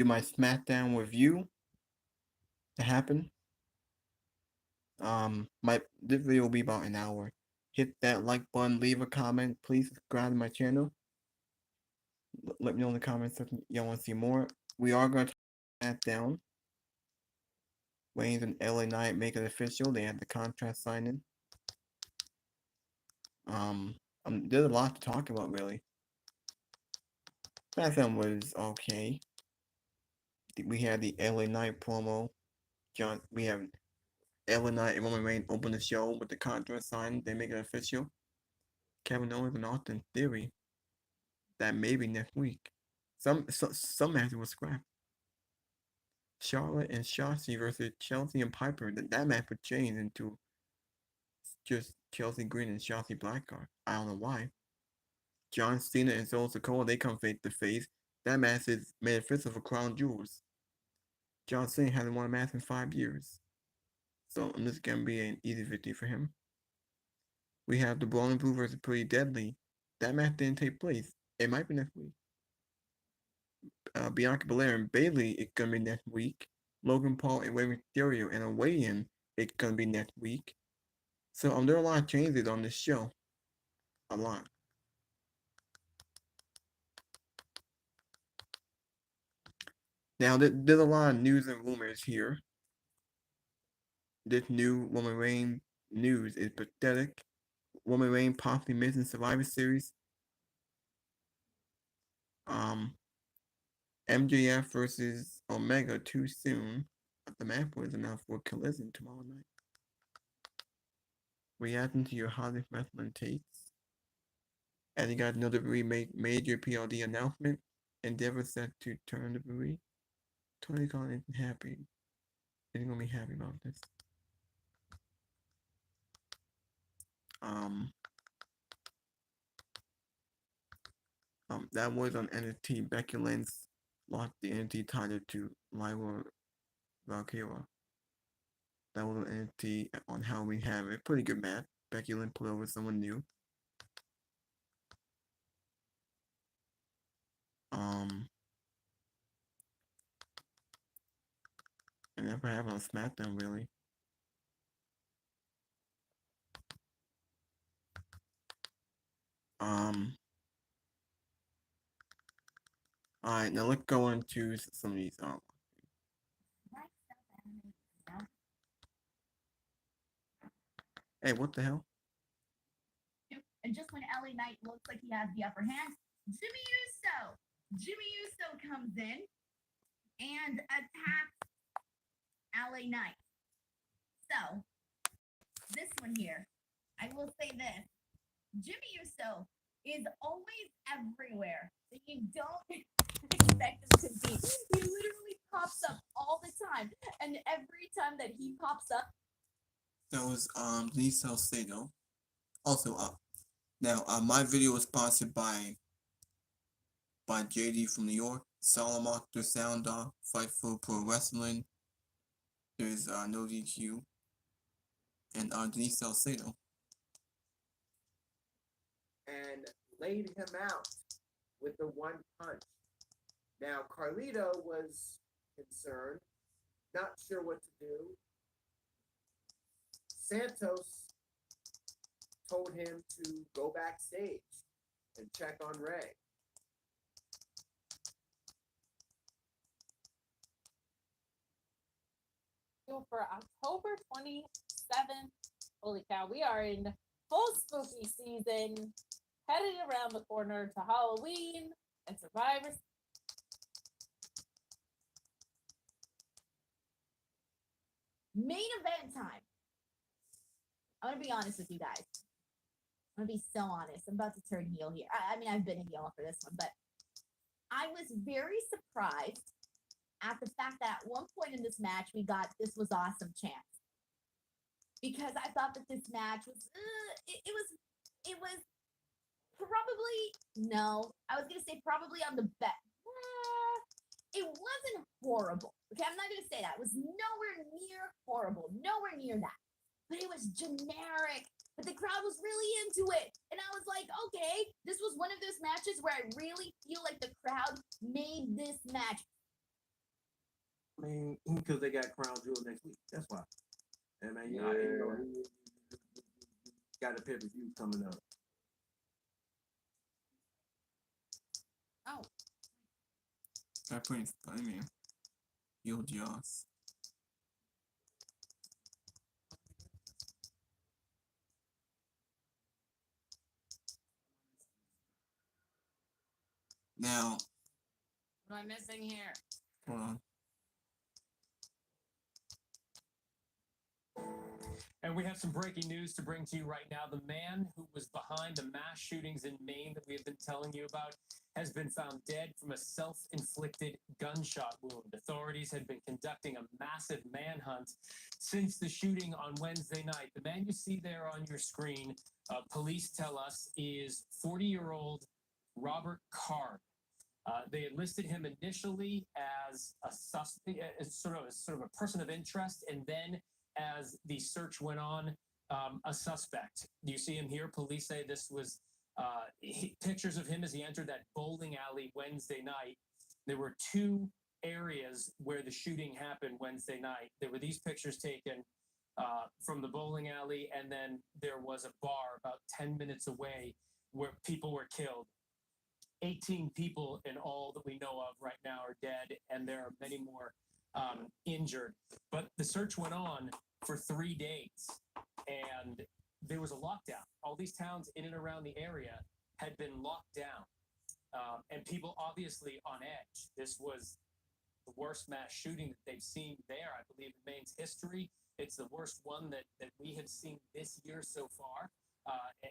do my Smackdown review to happen. My this video will be about an hour. Hit that like button, leave a comment, please subscribe to my channel. Let me know in the comments if y'all want to see more. We are going to Smackdown. Wayne's and LA Knight make it official. They had the contract signing. Um, there's a lot to talk about really. SmackDown was okay. We had the LA Knight promo. We have LA Knight and Roman Reigns open the show with the contract signed. They make it official. Kevin Owens and Austin Theory. That maybe next week. Some matches were scrapped. Charlotte and Shotzi versus Chelsea and Piper. That match would change into just Chelsea Green and Shotzi Blackheart. I don't know why. John Cena and Solo Sikoa, they come face to face. That match is made official for Crown Jewels. John Cena hasn't won a match in 5 years. So this is gonna be an easy victory for him. We have the Braun Blue versus Pretty Deadly. That match didn't take place. It might be next week. Bianca Belair and Bayley, it's gonna be next week. Logan Paul and Rey Mysterio and a weigh-in, it's gonna be next week. So there are a lot of changes on this show. A lot. Now there's a lot of news and rumors here. This new Roman Reigns news is pathetic. Roman Reigns possibly missing Survivor Series. MJF versus Omega too soon. The match was announced for Collision tomorrow night. Reacting to your hottest wrestling takes. And you got another major PLD announcement. Endeavor set to turn the WWE. Tony Khan isn't happy. Isn't gonna be happy about this. That was on NXT. Becky Lynch lost the NXT title to Lyra Valkyria. That was on NXT on How We Have It. Pretty good match. Becky Lynch put over someone new. And never happened on SmackDown really. Alright, now let's go into some of these. Hey, what the hell? And just when LA Knight looks like he has the upper hand, Jimmy Uso comes in and attacks LA Knight. So, this one here, I will say this. Jimmy Uso is always everywhere. You don't expect him to be. He literally pops up all the time. And every time that he pops up, that was Denise Salcedo. Also, now my video was sponsored by JD from New York, Solomon, the Sound Dog, Fightful Pro Wrestling. There's No DQ, and Denise Salcedo. And laid him out with the one punch. Now Carlito was concerned, not sure what to do. Santos told him to go backstage and check on Ray. For October 27th, holy cow, we are in full spooky season, headed around the corner to Halloween and Survivor. Main event time. I'm gonna be honest with you guys. I'm gonna be so honest. I'm about to turn heel here. I mean, I've been a heel for this one, but I was very surprised at the fact that at one point in this match we got "This Was Awesome" chance, because I thought that this match was it was probably, no, I was gonna say probably on the best. It wasn't horrible. Okay, I'm not gonna say that. It was nowhere near horrible, nowhere near that. But it was generic. But the crowd was really into it. And I was like, okay, this was one of those matches where I really feel like the crowd made this match mean, because they got Crown Jewel next week. That's why. And man, you got a pay-per-view coming up. Oh. That Prince, I mean, Yo Joss. Now, What am I missing here? hold on. And we have some breaking news to bring to you right now. The man who was behind the mass shootings in Maine that we have been telling you about has been found dead from a self-inflicted gunshot wound. Authorities had been conducting a massive manhunt since the shooting on Wednesday night. The man you see there on your screen, police tell us, is 40-year-old Robert Card. They had listed him initially as a suspect, as sort of a person of interest, and then as the search went on, a suspect. You see him here. Police say this was pictures of him as he entered that bowling alley Wednesday night. There were two areas where the shooting happened Wednesday night. There were these pictures taken from the bowling alley, and then there was a bar about 10 minutes away where people were killed. 18 people in all that we know of right now are dead, and there are many more injured. But the search went on for 3 days, and there was a lockdown. All these towns in and around the area had been locked down, and people obviously on edge. This was the worst mass shooting that they've seen there, I believe, in Maine's history. It's the worst one that we have seen this year so far.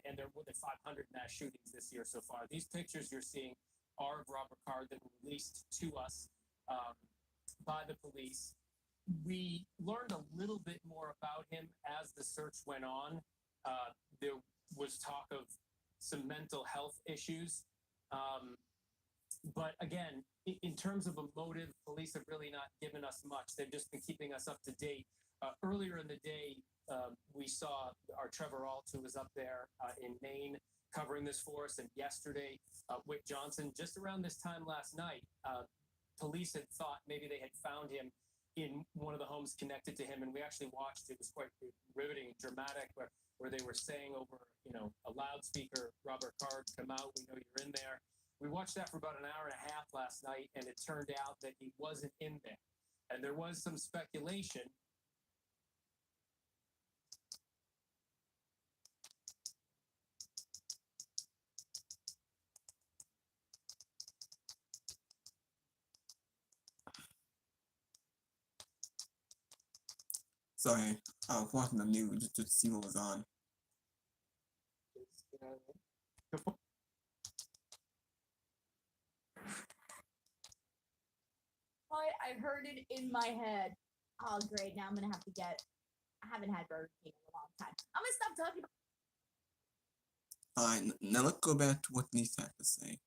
And there are more than 500 mass shootings this year so far. These pictures you're seeing are of Robert Card that were released to us by the police. We learned a little bit more about him as the search went on. There was talk of some mental health issues. But again, in terms of a motive, police have really not given us much. They've just been keeping us up to date. Earlier in the day, we saw our Trevor Alt, who was up there in Maine, covering this for us. And yesterday, Wick Johnson, just around this time last night, police had thought maybe they had found him in one of the homes connected to him. And we actually watched. It was quite riveting and dramatic, where they were saying over, a loudspeaker, Robert Card, come out, we know you're in there. We watched that for about an hour and a half last night, and it turned out that he wasn't in there. And there was some speculation. Sorry, I was watching the news just to see what was on. I heard it in my head. Oh, great. Now I'm going to have to I haven't had Burger King in a long time. I'm going to stop talking about Alright, now let's go back to what these have to say.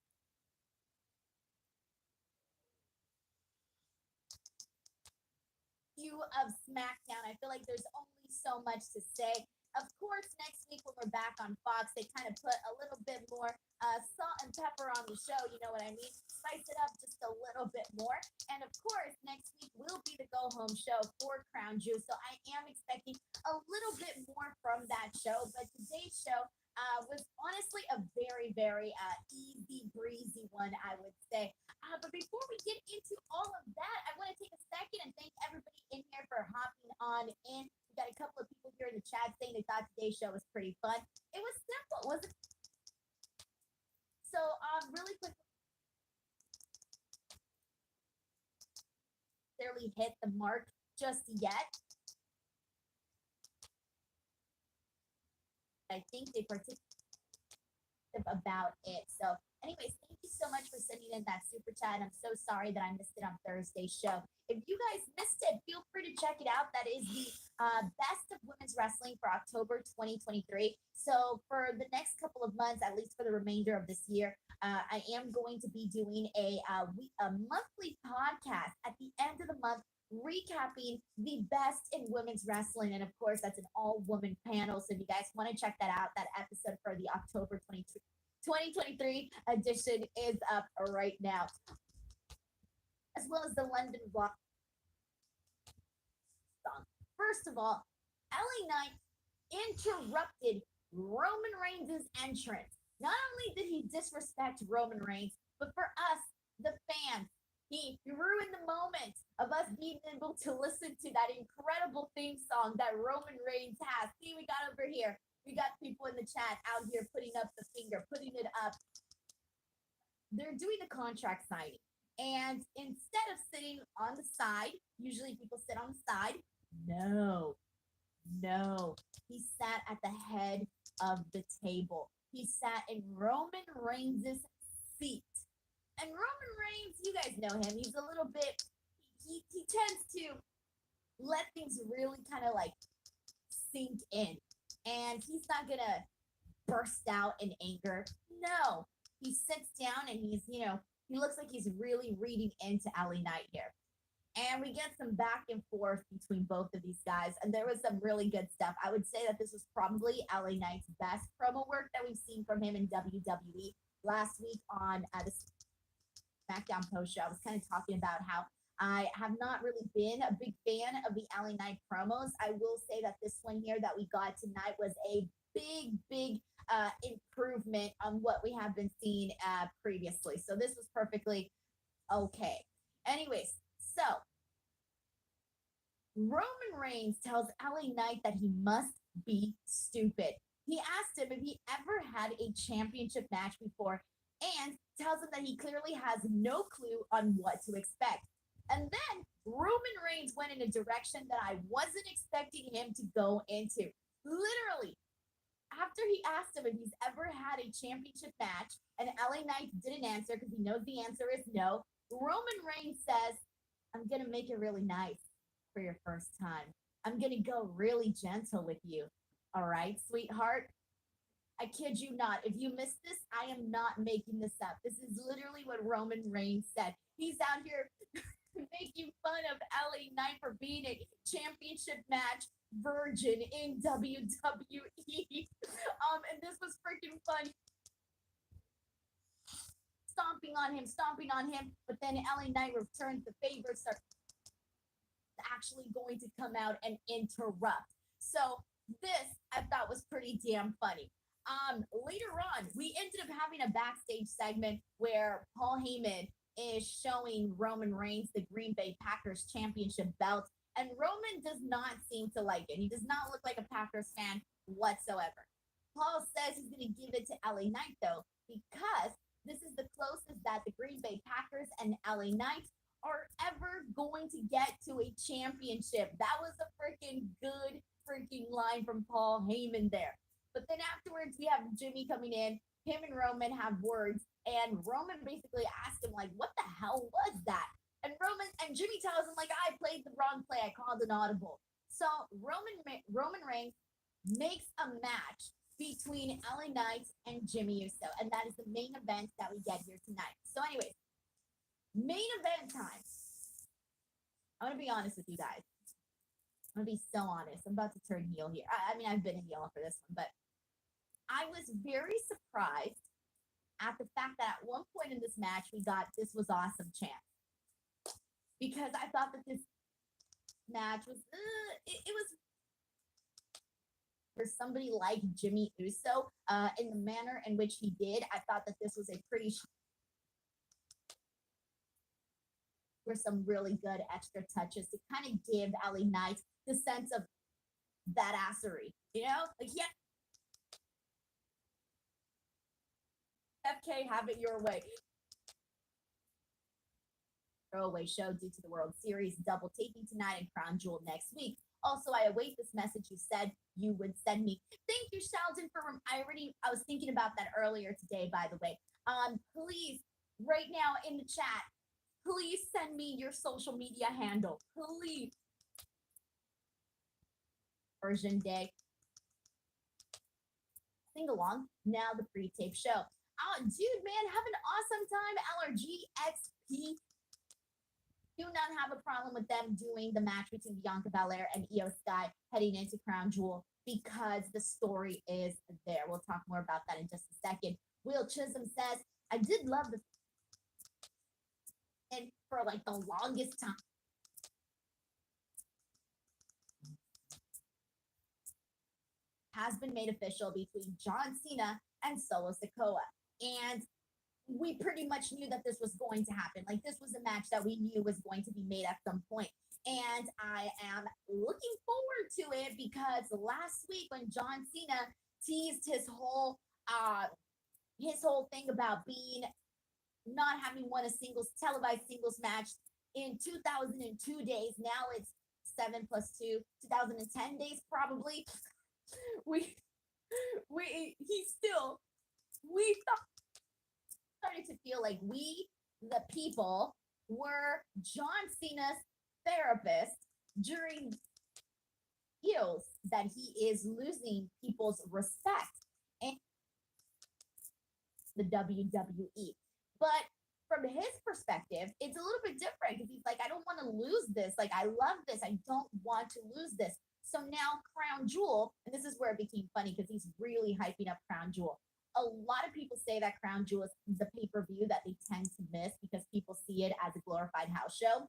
of Smackdown. I feel like there's only so much to say. Of course, next week when we're back on Fox, they kind of put a little bit more salt and pepper on the show. You know what I mean? Spice it up just a little bit more. And of course, next week will be the go-home show for Crown Juice. So I am expecting a little bit more from that show. But today's show was honestly a very, very easy breezy one, I would say. But before we get into all of that, I want to take a second and thank everybody in here for hopping on in. We got a couple of people here in the chat saying they thought today's show was pretty fun. It was simple, wasn't it? So, really quick, barely hit the mark just yet. I think they participated about it. So, anyways, thank you so much for sending in that super chat. I'm so sorry that I missed it on Thursday's show. If you guys missed it, feel free to check it out. That is the best of women's wrestling for October 2023. So for the next couple of months, at least for the remainder of this year, I am going to be doing a monthly podcast at the end of the month, recapping the best in women's wrestling. And of course, that's an all-woman panel. So if you guys want to check that out, that episode for the October 2023 edition is up right now, as well as the London block. First of all, LA Knight interrupted Roman Reigns' entrance. Not only did he disrespect Roman Reigns, but for us, the fans, he ruined the moment of us being able to listen to that incredible theme song that Roman Reigns has. See, we got over here. We got people in the chat out here putting up the finger, putting it up. They're doing the contract signing. And instead of sitting on the side, usually people sit on the side. No. He sat at the head of the table. He sat in Roman Reigns' seat. And Roman Reigns, you guys know him. He's a little bit, he tends to let things really kind of like sink in. And he's not going to burst out in anger. No. He sits down and he's, he looks like he's really reading into LA Knight here. And we get some back and forth between both of these guys. And there was some really good stuff. I would say that this was probably LA Knight's best promo work that we've seen from him in WWE. Last week on the Smackdown post show, I was kind of talking about how I have not really been a big fan of the LA Knight promos. I will say that this one here that we got tonight was a big improvement on what we have been seeing previously. So this was perfectly okay. Anyways, so Roman Reigns tells LA Knight that he must be stupid. He asked him if he ever had a championship match before and tells him that he clearly has no clue on what to expect. And then Roman Reigns went in a direction that I wasn't expecting him to go into. Literally, after he asked him if he's ever had a championship match, and LA Knight didn't answer because he knows the answer is no, Roman Reigns says, I'm going to make it really nice for your first time. I'm going to go really gentle with you. All right, sweetheart? I kid you not. If you missed this, I am not making this up. This is literally what Roman Reigns said. He's out here making fun of LA Knight for being a championship match virgin in WWE. And this was freaking fun. Stomping on him, but then LA Knight returns the favor, starts actually going to come out and interrupt. So this I thought was pretty damn funny. Later on, we ended up having a backstage segment where Paul Heyman is showing Roman Reigns the Green Bay Packers championship belt, and Roman does not seem to like it. He does not look like a Packers fan whatsoever. Paul says he's going to give it to LA Knight, though, because this is the closest that the Green Bay Packers and LA Knight are ever going to get to a championship. That was a freaking good freaking line from Paul Heyman there. But then afterwards, we have Jimmy coming in. Him and Roman have words, and Roman basically asked him, like, what the hell was that? And Jimmy tells him, like, I played the wrong play. I called an audible. So Roman Reigns makes a match between LA Knight and Jimmy Uso, and that is the main event that we get here tonight. So anyways, main event time. I'm going to be honest with you guys. I'm going to be so honest. I'm about to turn heel here. I mean, I've been a heel for this one, but I was very surprised at the fact that at one point in this match, we got This Was Awesome chant. Because I thought that this match was, it was for somebody like Jimmy Uso, in the manner in which he did. I thought that this was a pretty for some really good extra touches to kind of give LA Knight the sense of badassery, like FK, have it your way. Throwaway show due to the World Series double taping tonight and Crown Jewel next week. Also, I await this message you said you would send me. Thank you, Sheldon, for I was thinking about that earlier today, by the way. Please, right now in the chat, please send me your social media handle. Please. Version day. Sing along. Now the pre-tape show. Oh, dude, man, have an awesome time. LRGXP. Do not have a problem with them doing the match between Bianca Belair and Io Sky heading into Crown Jewel because the story is there. We'll talk more about that in just a second. Will Chisholm says, I did love the and for like the longest time. has been made official between John Cena and Solo Sikoa. And we pretty much knew that this was going to happen. Like, this was a match that we knew was going to be made at some point. And I am looking forward to it because last week when John Cena teased his whole thing about being not having won a televised singles match in 2002 days. Now it's 7 plus 2, 2010 days probably. we started to feel like we, the people, were John Cena's therapist during feels that he is losing people's respect and the WWE. But from his perspective, it's a little bit different because he's like, I don't want to lose this. Like, I love this. I don't want to lose this. So now Crown Jewel, and this is where it became funny because he's really hyping up Crown Jewel. A lot of people say that Crown Jewel is the pay-per-view that they tend to miss because people see it as a glorified house show.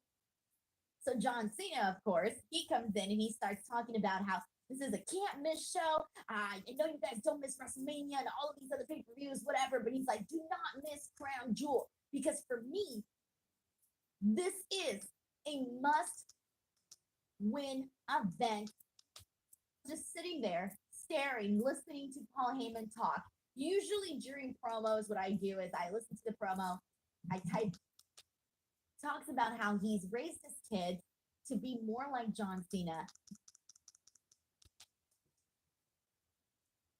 So John Cena, of course, he comes in and he starts talking about how this is a can't miss show. I know you guys don't miss WrestleMania and all of these other pay-per-views, whatever, but he's like, do not miss Crown Jewel. Because for me, this is a must-win event. Just sitting there, staring, listening to Paul Heyman talk. Usually during promos, what I do is I listen to the promo, I type, talks about how he's raised his kids to be more like John Cena.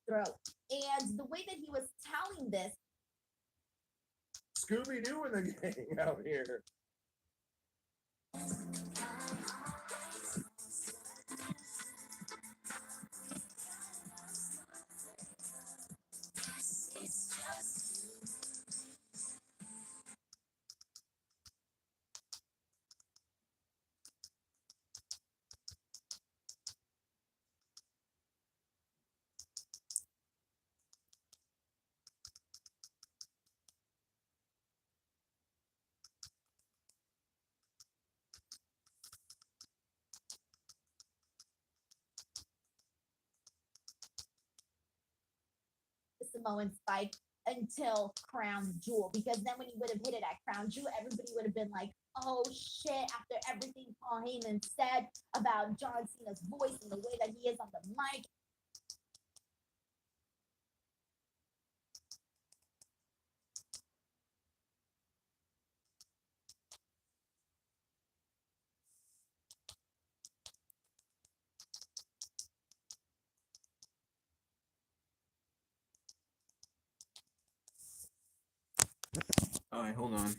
Throat. And the way that he was telling this, Scooby-Doo and the gang out here. Samoan Spike until Crown Jewel, because then when he would have hit it at Crown Jewel, everybody would have been like, oh shit, after everything Paul Heyman said about John Cena's voice and the way that he is on the mic. All right, hold on.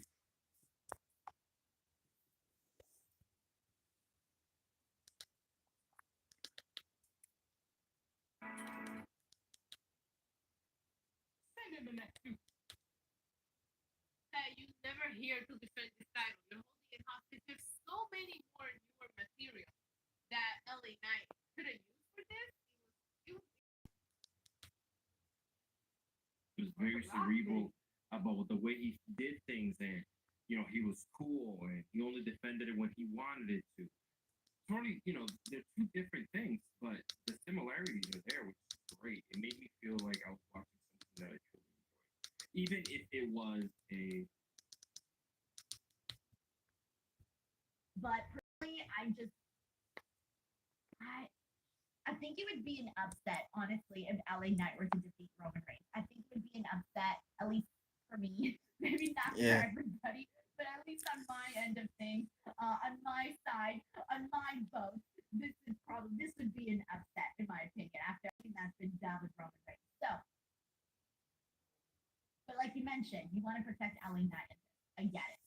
That you never here to defend this title. You're holding it hostage. There's so many more newer material that LA Knight could have used for this. He was very cerebral about the way he did things, and he was cool, and he only defended it when he wanted it to. Totally, they're two different things, but the similarities are there, which is great. It made me feel like I was watching something that I truly enjoyed, even if it was a. But personally, I think it would be an upset, honestly, if LA Knight were to defeat Roman Reigns. I think it would be an upset, at least for me. Maybe not for everybody, but at least on my end of things, on my side, on my vote, this would be an upset, in my opinion, after everything that's been done with Roman Reigns. So, but like you mentioned, you want to protect LA Knight. I get it.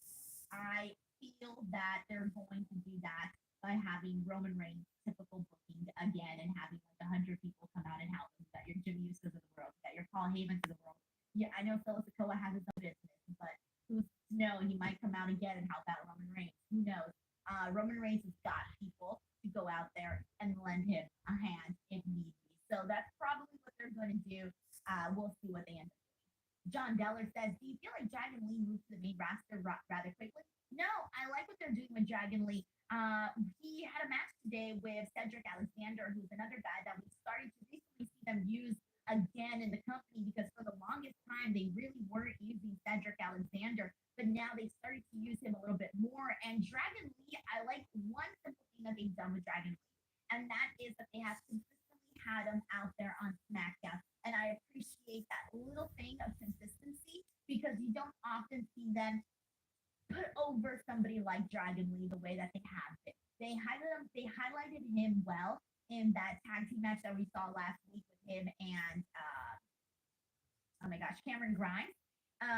I feel that they're going to do that by having Roman Reigns typical booking again and having like 100 people come out and help him. You got your Jimmy Usos of the world, you got your Paul Heyman of the world. Yeah, I know Solo Sikoa has his own business, but who's to know, he might come out again and help out Roman Reigns. Who knows? Roman Reigns has got people to go out there and lend him a hand if need be. So that's probably what they're going to do. We'll see what they end up doing. John Deller says, do you feel like Dragon Lee moved to the main roster rather quickly? No, I like what they're doing with Dragon Lee. He had a match today with Cedric Alexander, who's another guy that we started to recently see them used again in the company because for the longest time they really weren't using Cedric Alexander, but now they started to use him a little bit more. And Dragon Lee, I like one simple thing that they've done with Dragon Lee, and that is that they have consistently had him out there on SmackDown. And I appreciate that little thing of consistency because you don't often see them put over somebody like Dragon Lee the way that they have been. They highlighted him well in that tag team match that we saw last week with him and oh my gosh, Cameron Grimes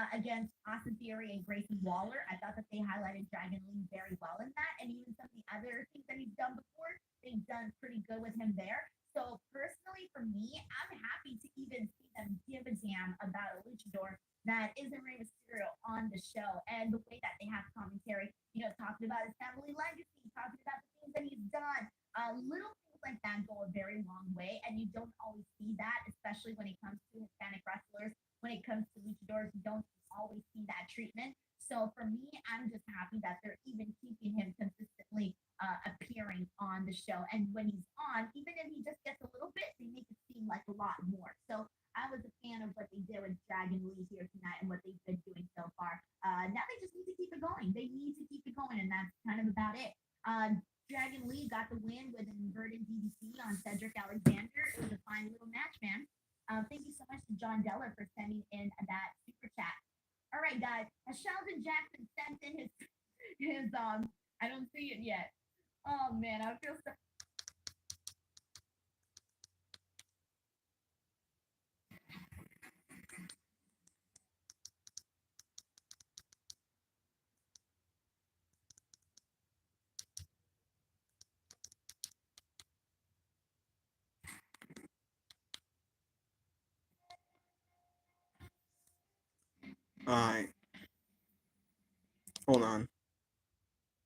against Austin Theory and Grayson Waller. I thought that they highlighted Dragon Lee very well in that, and even some of the other things that he's done before, they've done pretty good with him there. So personally, for me, I'm happy to even see them give a damn about a luchador that isn't Rey Mysterio on the show, and the way that they have commentary, talking about his family legacy, talking about the things that he's done. Little things like that go a very long way, and you don't always see that, especially when it comes to Hispanic wrestlers. When it comes to luchadors, you don't always see that treatment. So for me, I'm just happy that they're even keeping him consistently appearing on the show. And when he's on, even if he just gets a little bit, they make it seem like a lot more. So I was a fan of what they did with Dragon Lee here tonight and what they've been doing so far. Now they just need to keep it going. They need to keep it going, and that's kind of about it. Dragon Lee got the win with an inverted DDT on Cedric Alexander. It was a fine little match, man. Thank you so much to John Deller for sending in that super chat. All right, guys. Sheldon Jackson sent in his I don't see it yet. Oh man, I feel so. Alright. Hold on.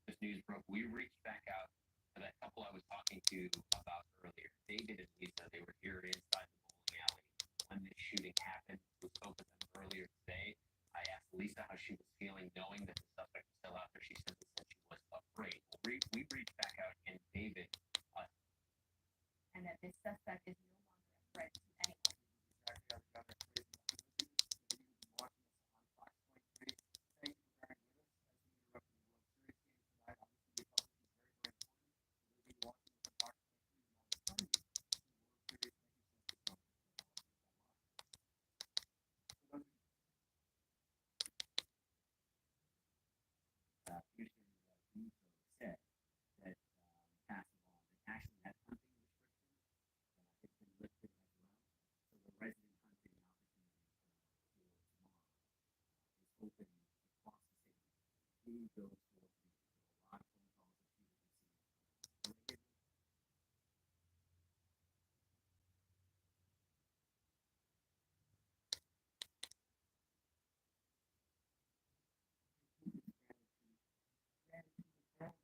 This news broke. We reached back out to that couple I was talking to about earlier. David and Lisa, they were here inside the bowling alley when this shooting happened. We spoke with them earlier today. I asked Lisa how she was feeling knowing that the suspect was still out there. She simply said she was afraid. We reached back out, and David... and that this suspect is no longer a threat to anyone. said that passed along that actually had hunting restrictions that it's been lifted as well. So the resident hunting opportunity for tomorrow is open across the state through those 4 communities. So a lot of phone calls that people receive.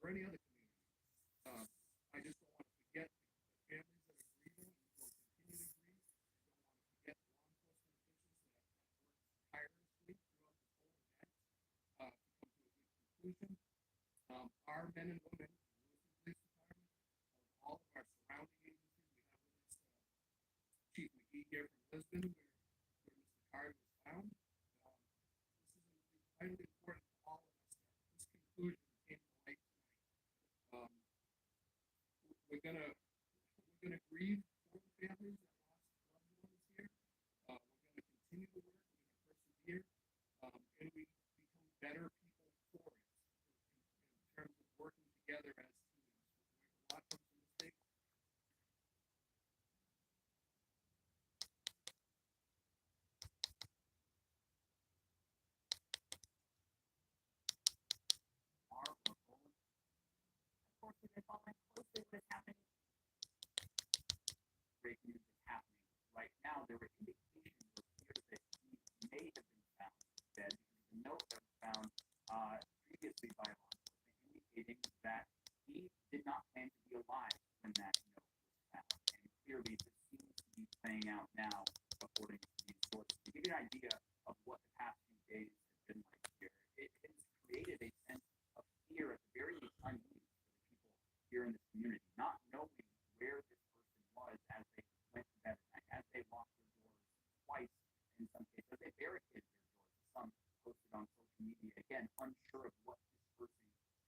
Or any other community. I just don't want to forget the families that are grieving and will continue to grieve. I don't want to forget law enforcement officials that worked tirelessly throughout this whole event to come to a good conclusion. Our men and women, the Lewiston Police Department, of all of our surrounding agencies, we have with us Chief McGee here from Lisbon, where Mr. Card was found. This is vitally important for all of us that this conclusion came to light tonight. We're gonna grieve for the families that lost loved ones here. We're gonna continue to work. We're gonna persevere, and we become better people for it in terms of working together as teams. We make a lot of mistakes. Unfortunately, they're following closely what is happening. Great news is happening right now. There were indications or fears that he may have been found dead because the note that was found previously by law enforcement indicating that he did not plan to be alive when that note was found. clearly this seems to be playing out now, according to these sources. To give you an idea of what the past few days have been like here, it has created a sense of fear at the very least unease for the people here in this community, not knowing where this person was as they went to bed at night, as they locked their doors twice in some cases, as they barricaded their doors. Some posted on social media, again, unsure of what this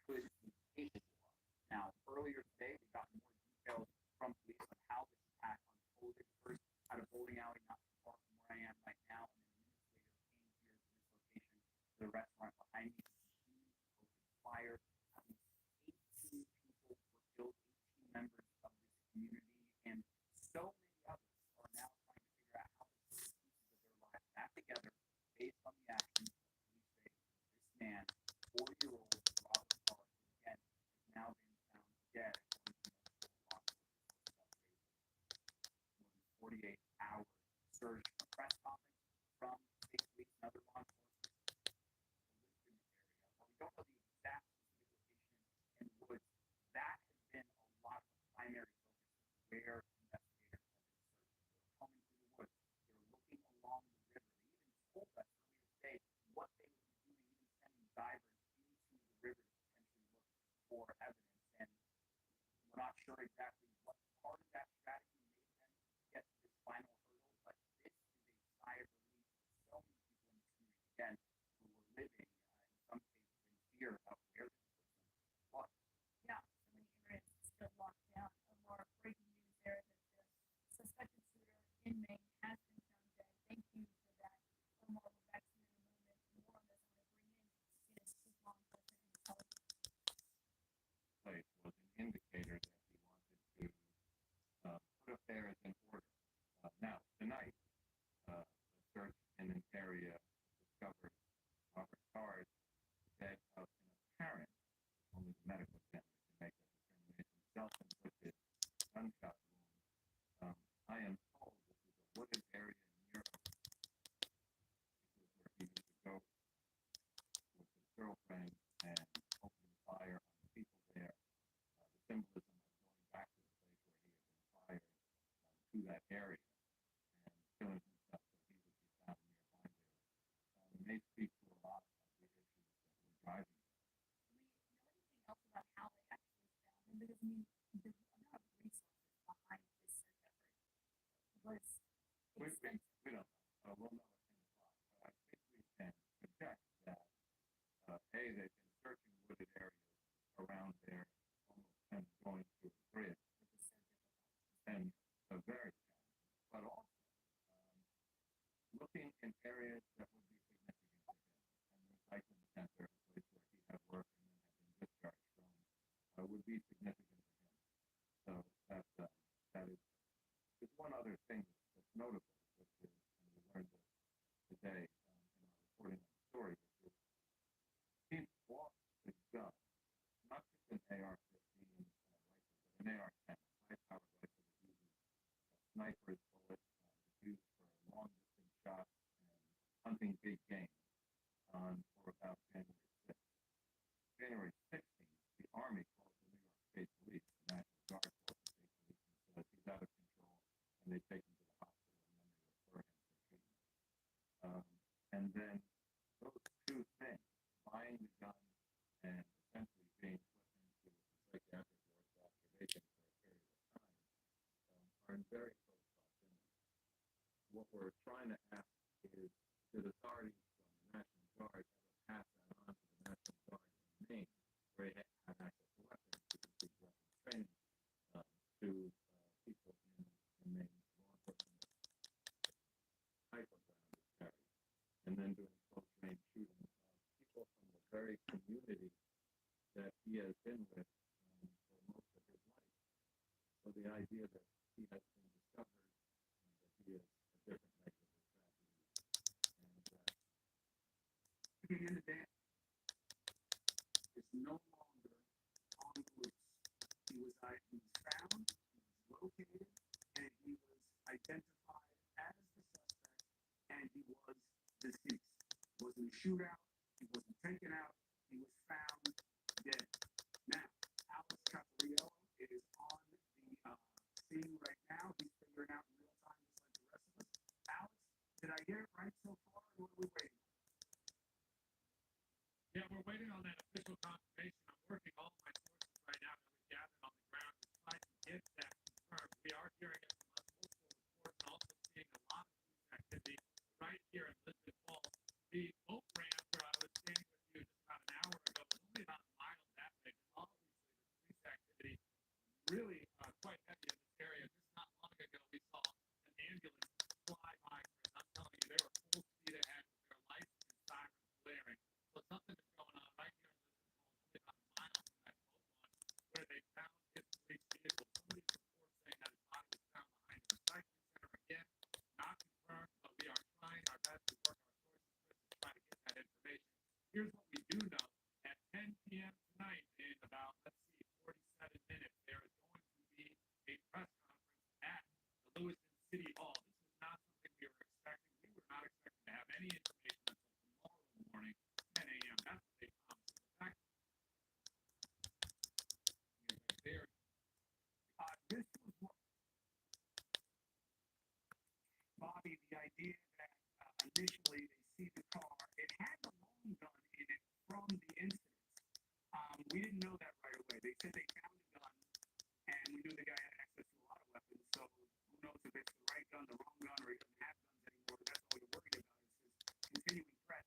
person could be capable of. Now, earlier today, we got more details from police on how this attack unfolded. First, at a bowling alley not too far from where I am right now, and then minutes later came here to this location, to the restaurant behind me, opened fire. At least 18 people were killed, 18 members of this community, and so many others are now trying to figure out how to put the pieces of their lives back together based on the actions of police say this man, 40-year-old Robert Clark, who again has now been found dead according to multiple law enforcement sources. More than 48 hours search, a press conference from state police and other law enforcement lived in the area. While we don't know the exact specific location in the woods, that has been a lot of the primary focus of where investigators have been searching. They're coming through the woods. They're looking along the river. They even told us earlier today what they would be doing, even sending divers into the river to potentially look for evidence. And we're not sure exactly what part of that strategy made them get to this final hurdle, but this is a sigh of relief for so many people in this community, again, who were living, in some cases, in fear about where this person was. Yeah, so many areas still locked down. More breaking news there that the suspected shooter in Maine has been found dead. Thank you for that. Omar, we'll back to you in a moment. More on this. I'm going to bring in chief law enforcement and intelligence. Place was an indicator that he wanted to put affairs in order. Now, tonight, a search in an area discovered Robert Card dead of an apparent, only the medical examiner can make that determination, self-inflicted gunshot wound. I am told this is a wooded area near a this is where he used to go with his girlfriend and open fire on the people there. The symbolism of going back to the place where he had been fired to that area and killing himself so he would be found nearby there. May speak to a lot of the issues that were driving it. Do we know anything else about how they actually found him? Because, I mean, the amount of resources behind this search effort was extensive. We don't know. We'll know at 10 o'clock. But I think we can project that, they've been searching wooded areas around there almost and going to a bridge. Which is so difficult. And very challenging. But also, looking in areas that would be significant to him. And the recycling center, a place where he had worked and then had been discharged from, would be significant to him. So that is there's one other thing that's notable, which is, and we learned this today in our reporting on the story, which is he bought the gun, not just an AR-15 rifle, but an AR-10, a high-powered rifle that uses a sniper's bullet, that's used for long-distance shots and hunting big game for about January 6th. January 16th, the Army called the New York State Police, the National Guard called the State Police and said he's out of control, and they take him to the hospital, and then they refer him for treatment. And then those two things, buying the gun and essentially being put into a psychiatric ward for observation for a period of time, are in very close proximity. What we're trying to ask is, did authorities from the National Guard ever pass that on to the National Guard in Maine, where they had access to weapons, to complete weapons training, to people in Maine, law enforcement type of ground is carried, and then doing close range shooting of people from the very community that he has been with for most of his life. So the idea that he has been discovered and that he is a different measure of tragedy, and At the end of the day, is no longer on the loose. He was found, he was located, and he was identified as the suspect, and he was deceased. It wasn't a shootout. He wasn't taken out. He was found dead. Now, Alex Caporio is on the scene right now. He's really quite heavy in this area. Just not long ago, we saw an ambulance fly by. And I'm telling you, they were full speed ahead with their lights and sirens blaring. So something is going on right here in this only about a mile from that boat launch where they found his police vehicle. Somebody's report saying that his body was found behind a recycling center again. Not confirmed, but we are trying our best to work our sources to try to get that information. Here's what we do know. At 10 p.m. tonight, in about, 47 minutes, there is going to be a press conference at the Lewiston City Hall. This is not something we were expecting. We were not expecting to have any information until tomorrow morning, 10 a.m. That's what they promised. The fact there, this was what Bobby, the idea that initially they see the car, it had the long gun in it from the incident. We didn't know that right away. They said they found a gun, and we knew the guy had access to a lot of weapons. So who knows if it's the right gun, the wrong gun, or he doesn't have guns anymore. That's all you're worried about is his continuing threat.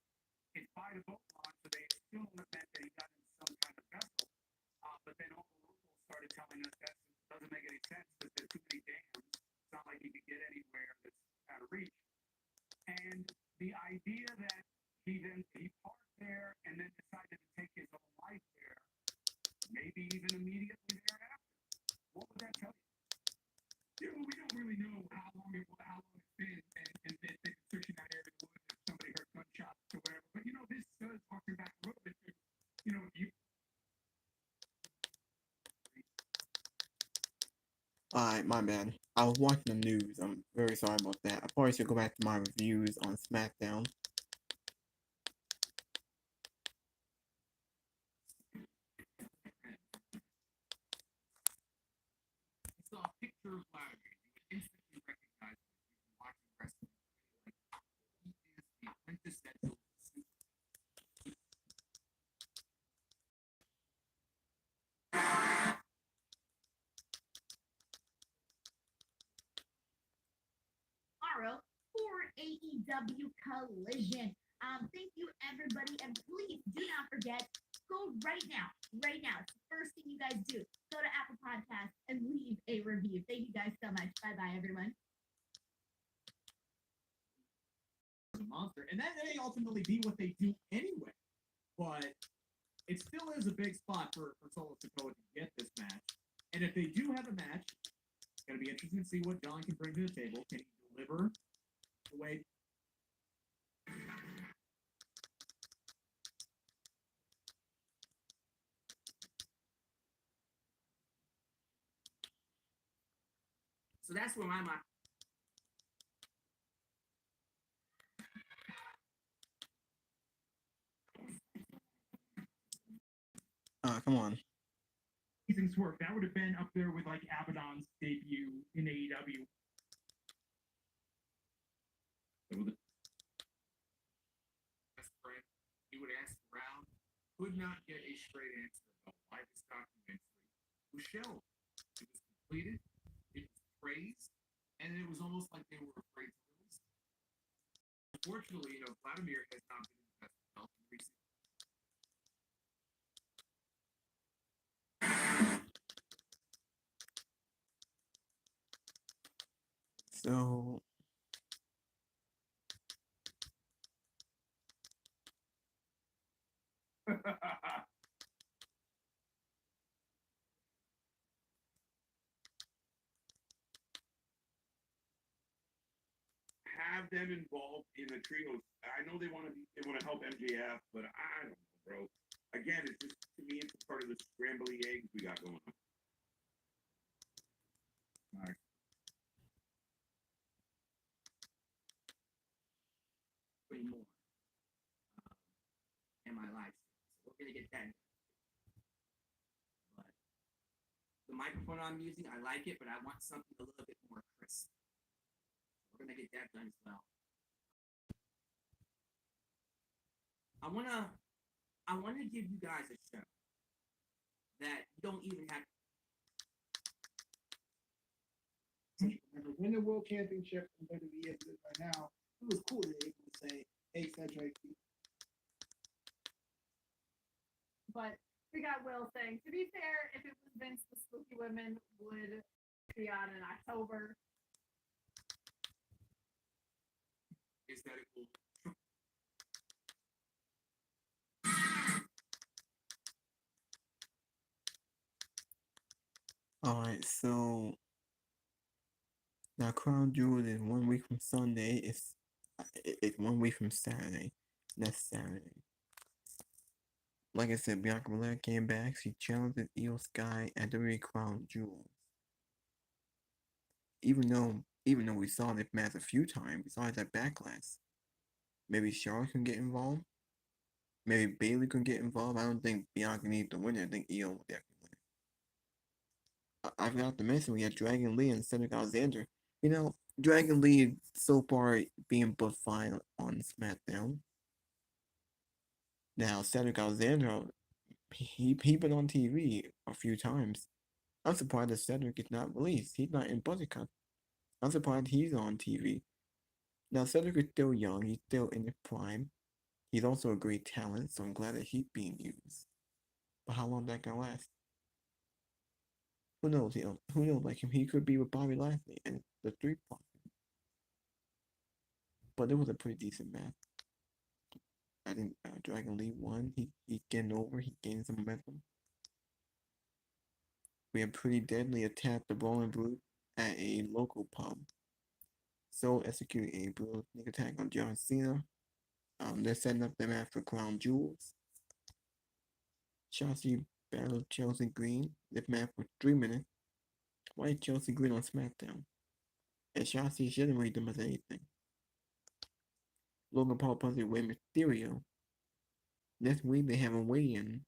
It's by the boat launch, so they assume it meant that he got in some kind of vessel. But then all the locals started telling us that doesn't make any sense because there's too many dams. It's not like he could get anywhere that's out of reach. And the idea that he parked there and then decided to take his own life there, maybe even immediately thereafter. What would that tell you? Yeah, well, we don't really know how long it's been, and if they're searching that area of the woods, if somebody heard gunshots or whatever. But this does harken back a little bit to, you. Alright, my bad. I was watching the news. I'm very sorry about that. I probably should go back to my reviews on Smackdown. You saw a picture of Larry, you would instantly recognize him if you've been watching wrestling. Like, he is the quintessential super. Tomorrow for AEW Collision. Thank you, everybody, and please do not forget, go right now. It's the first thing you guys do. Go to Apple Podcasts and leave a review. Thank you guys so much. Bye-bye, everyone. A monster, and that may ultimately be what they do anyway. But it still is a big spot for Solo Sikoa to get this match. And if they do have a match, it's going to be interesting to see what John can bring to the table. Can he deliver the way? So that's where my mind. Come on. Amazing swerve. That would have been up there with like Abaddon's debut in AEW. Best friend, he would ask around, could not get a straight answer about why this documentary was shown. It was completed, it was praised, and it was almost like they were afraid to release it. Unfortunately, Vladimir has not been in the best of health in recent. So have them involved in the trios. I know they want to help MJF, but I don't know, bro. Again, it's just to me, it's part of the scrambly eggs we got going on. All right. Way more in my life. So we're gonna get that. But the microphone I'm using, I like it, but I want something a little bit more crisp. We're gonna get that done as well. I wanna give you guys a show that you don't even have. Remember, win the world championship compared to the ESPN right now. It was cool that they able to say, "Hey, Cedric." But We got Will saying, to be fair, if it was Vince, the Spooky Women would be on in October. Is that it will Alright, so now Crown Jewel is 1 week from Sunday. It's 1 week from Saturday. Next Saturday. Like I said, Bianca Belair came back. She challenged Io Sky at the Crown Jewel. Even though we saw this match a few times, we saw it at Backlash. Maybe Charlotte can get involved. Maybe Bayley can get involved. I don't think Bianca needs to win it. I think Io will definitely win it. I forgot to mention we had Dragon Lee and Cedric Alexander. You know, Dragon Lee so far being booked fine on SmackDown. Now Cedric Alexander, he been on TV a few times. I'm surprised that Cedric is not released. He's not in budget cut. I'm surprised he's on TV. Now Cedric is still young. He's still in his prime. He's also a great talent, so I'm glad that he's being used. But how long that gonna last? Who knows? Who knows? Like he could be with Bobby Lashley and the Street Profits. But it was a pretty decent match. I think Dragon Lee won. He's getting over. He gained some momentum. We had Pretty Deadly attack the Brawling Brute at a local pub. So execute a brutal sneak attack on John Cena. They're setting up the match for Crown Jewels. Shotzi battled Chelsea Green. This match for 3 minutes. Why is Chelsea Green on SmackDown? And Shotzi shouldn't rate them as anything. Logan Paul punches Rey Mysterio. Next week they have a weigh-in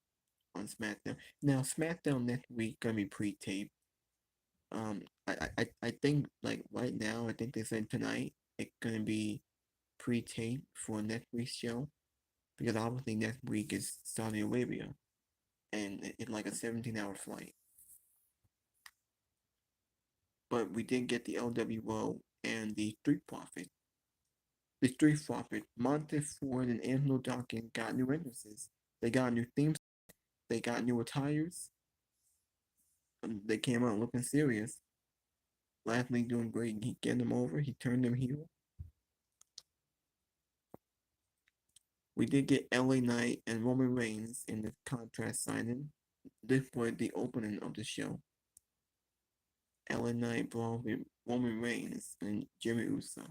on SmackDown. Now SmackDown next week gonna be pre-taped. I think like right now I think they said tonight it's gonna be pre-taped for next week's show because obviously next week is Saudi Arabia and it's like a 17-hour flight. But we did get the LWO and the Street Profits. The Street Profits, Monte Ford and Angelo Dawkins got new entrances. They got new themes. They got new attires. They came out looking serious. Lashley doing great. He getting them over. He turned them heel. We did get LA Knight and Roman Reigns in the contract signing. This was the opening of the show. LA Knight brought with Roman Reigns and Jimmy Uso.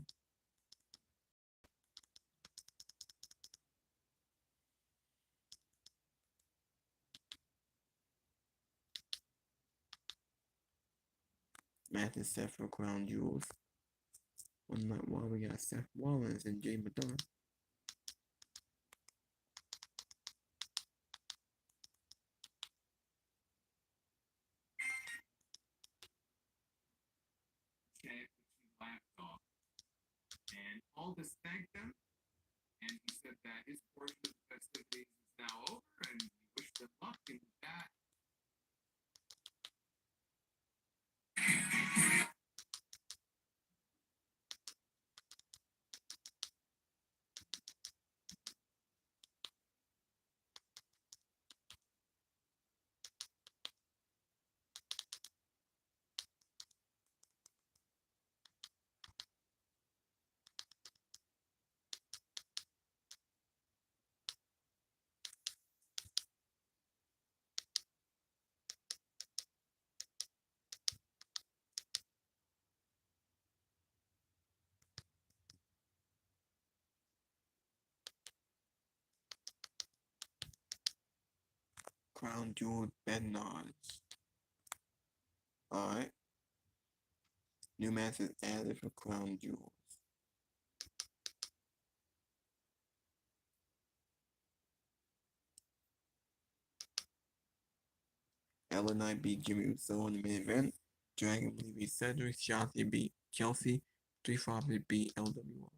Match is set for Crown Jewels. One night while we got Seth Rollins and Jay Madonna. chat which he laughed off. And Aldous thanked them, and he said that his portion of the festivities is now over, and he wished them luck in that. Crown Jewel Bednards. Alright. New match is added for Crown Jewels. LA Knight beat Jimmy Uso in the main event. Dragon Lee beat Cedric. Shotzi beat Chelsea. Street Profits beat LWO.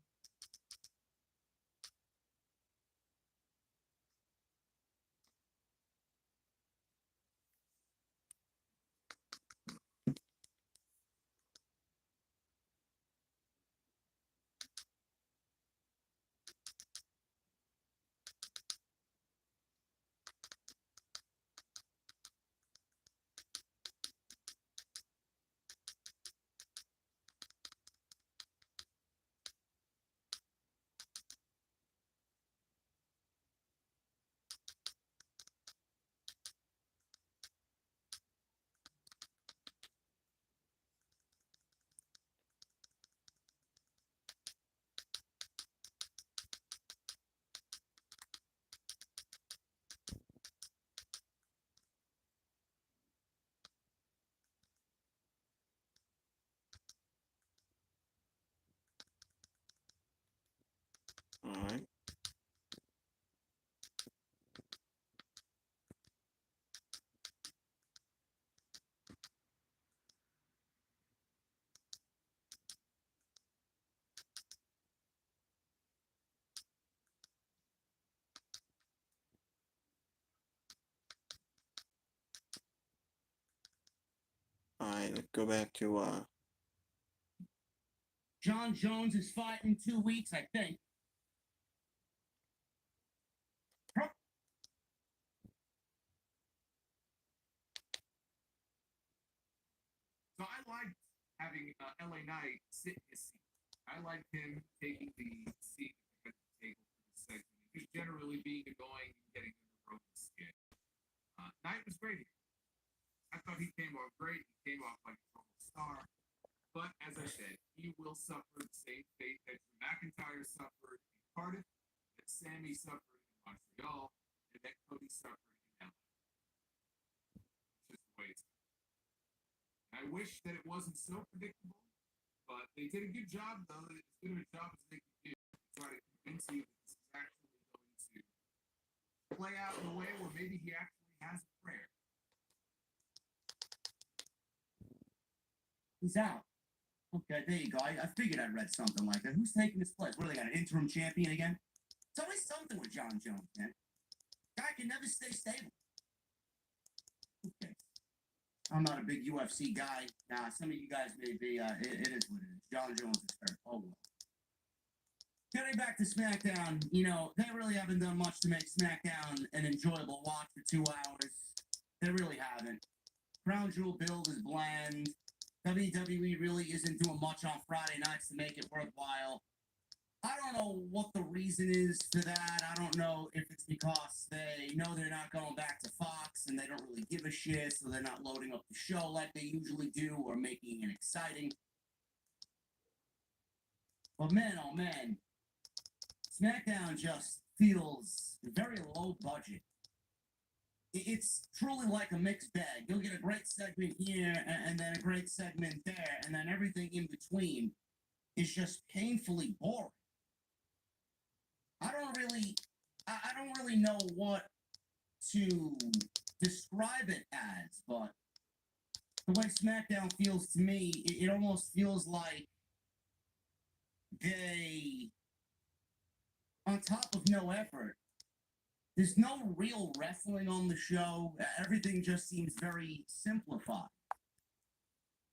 Alright, let's go back to John Jones is fighting 2 weeks, I think. So I liked having LA Knight sit in his seat. I liked him taking the seat at the table for the segment. Just generally being annoying and getting under Roman's skin. Knight was great here. I thought he came off great. He came off like a total star. But as I said, he will suffer the same fate that Drew McIntyre suffered in Cardiff, that Sammy suffered in Montreal, and that Cody suffered in LA. It's just the way it's. I wish that it wasn't so predictable, but they did a good job, though. As good of a job as they could do to try to convince you that this is actually going to play out in a way where maybe he actually has a prayer. He's out. Okay, there you go. I figured I read something like that. Who's taking his place? What, do they got an interim champion again? It's always something with John Jones, man. Guy can never stay stable. Okay. I'm not a big UFC guy. Nah, some of you guys may be. It is what it is. John Jones is hurt. Oh, well. Getting back to SmackDown, you know, they really haven't done much to make SmackDown an enjoyable watch for 2 hours. They really haven't. Crown Jewel build is bland. WWE really isn't doing much on Friday nights to make it worthwhile. I don't know what the reason is for that. I don't know if it's because they know they're not going back to Fox and they don't really give a shit, so they're not loading up the show like they usually do or making it exciting. But man, oh man, SmackDown just feels very low budget. It's truly like a mixed bag. You'll get a great segment here and then a great segment there, and then everything in between is just painfully boring. I don't really know what to describe it as, but the way SmackDown feels to me, it almost feels like they, on top of no effort, there's no real wrestling on the show. Everything just seems very simplified.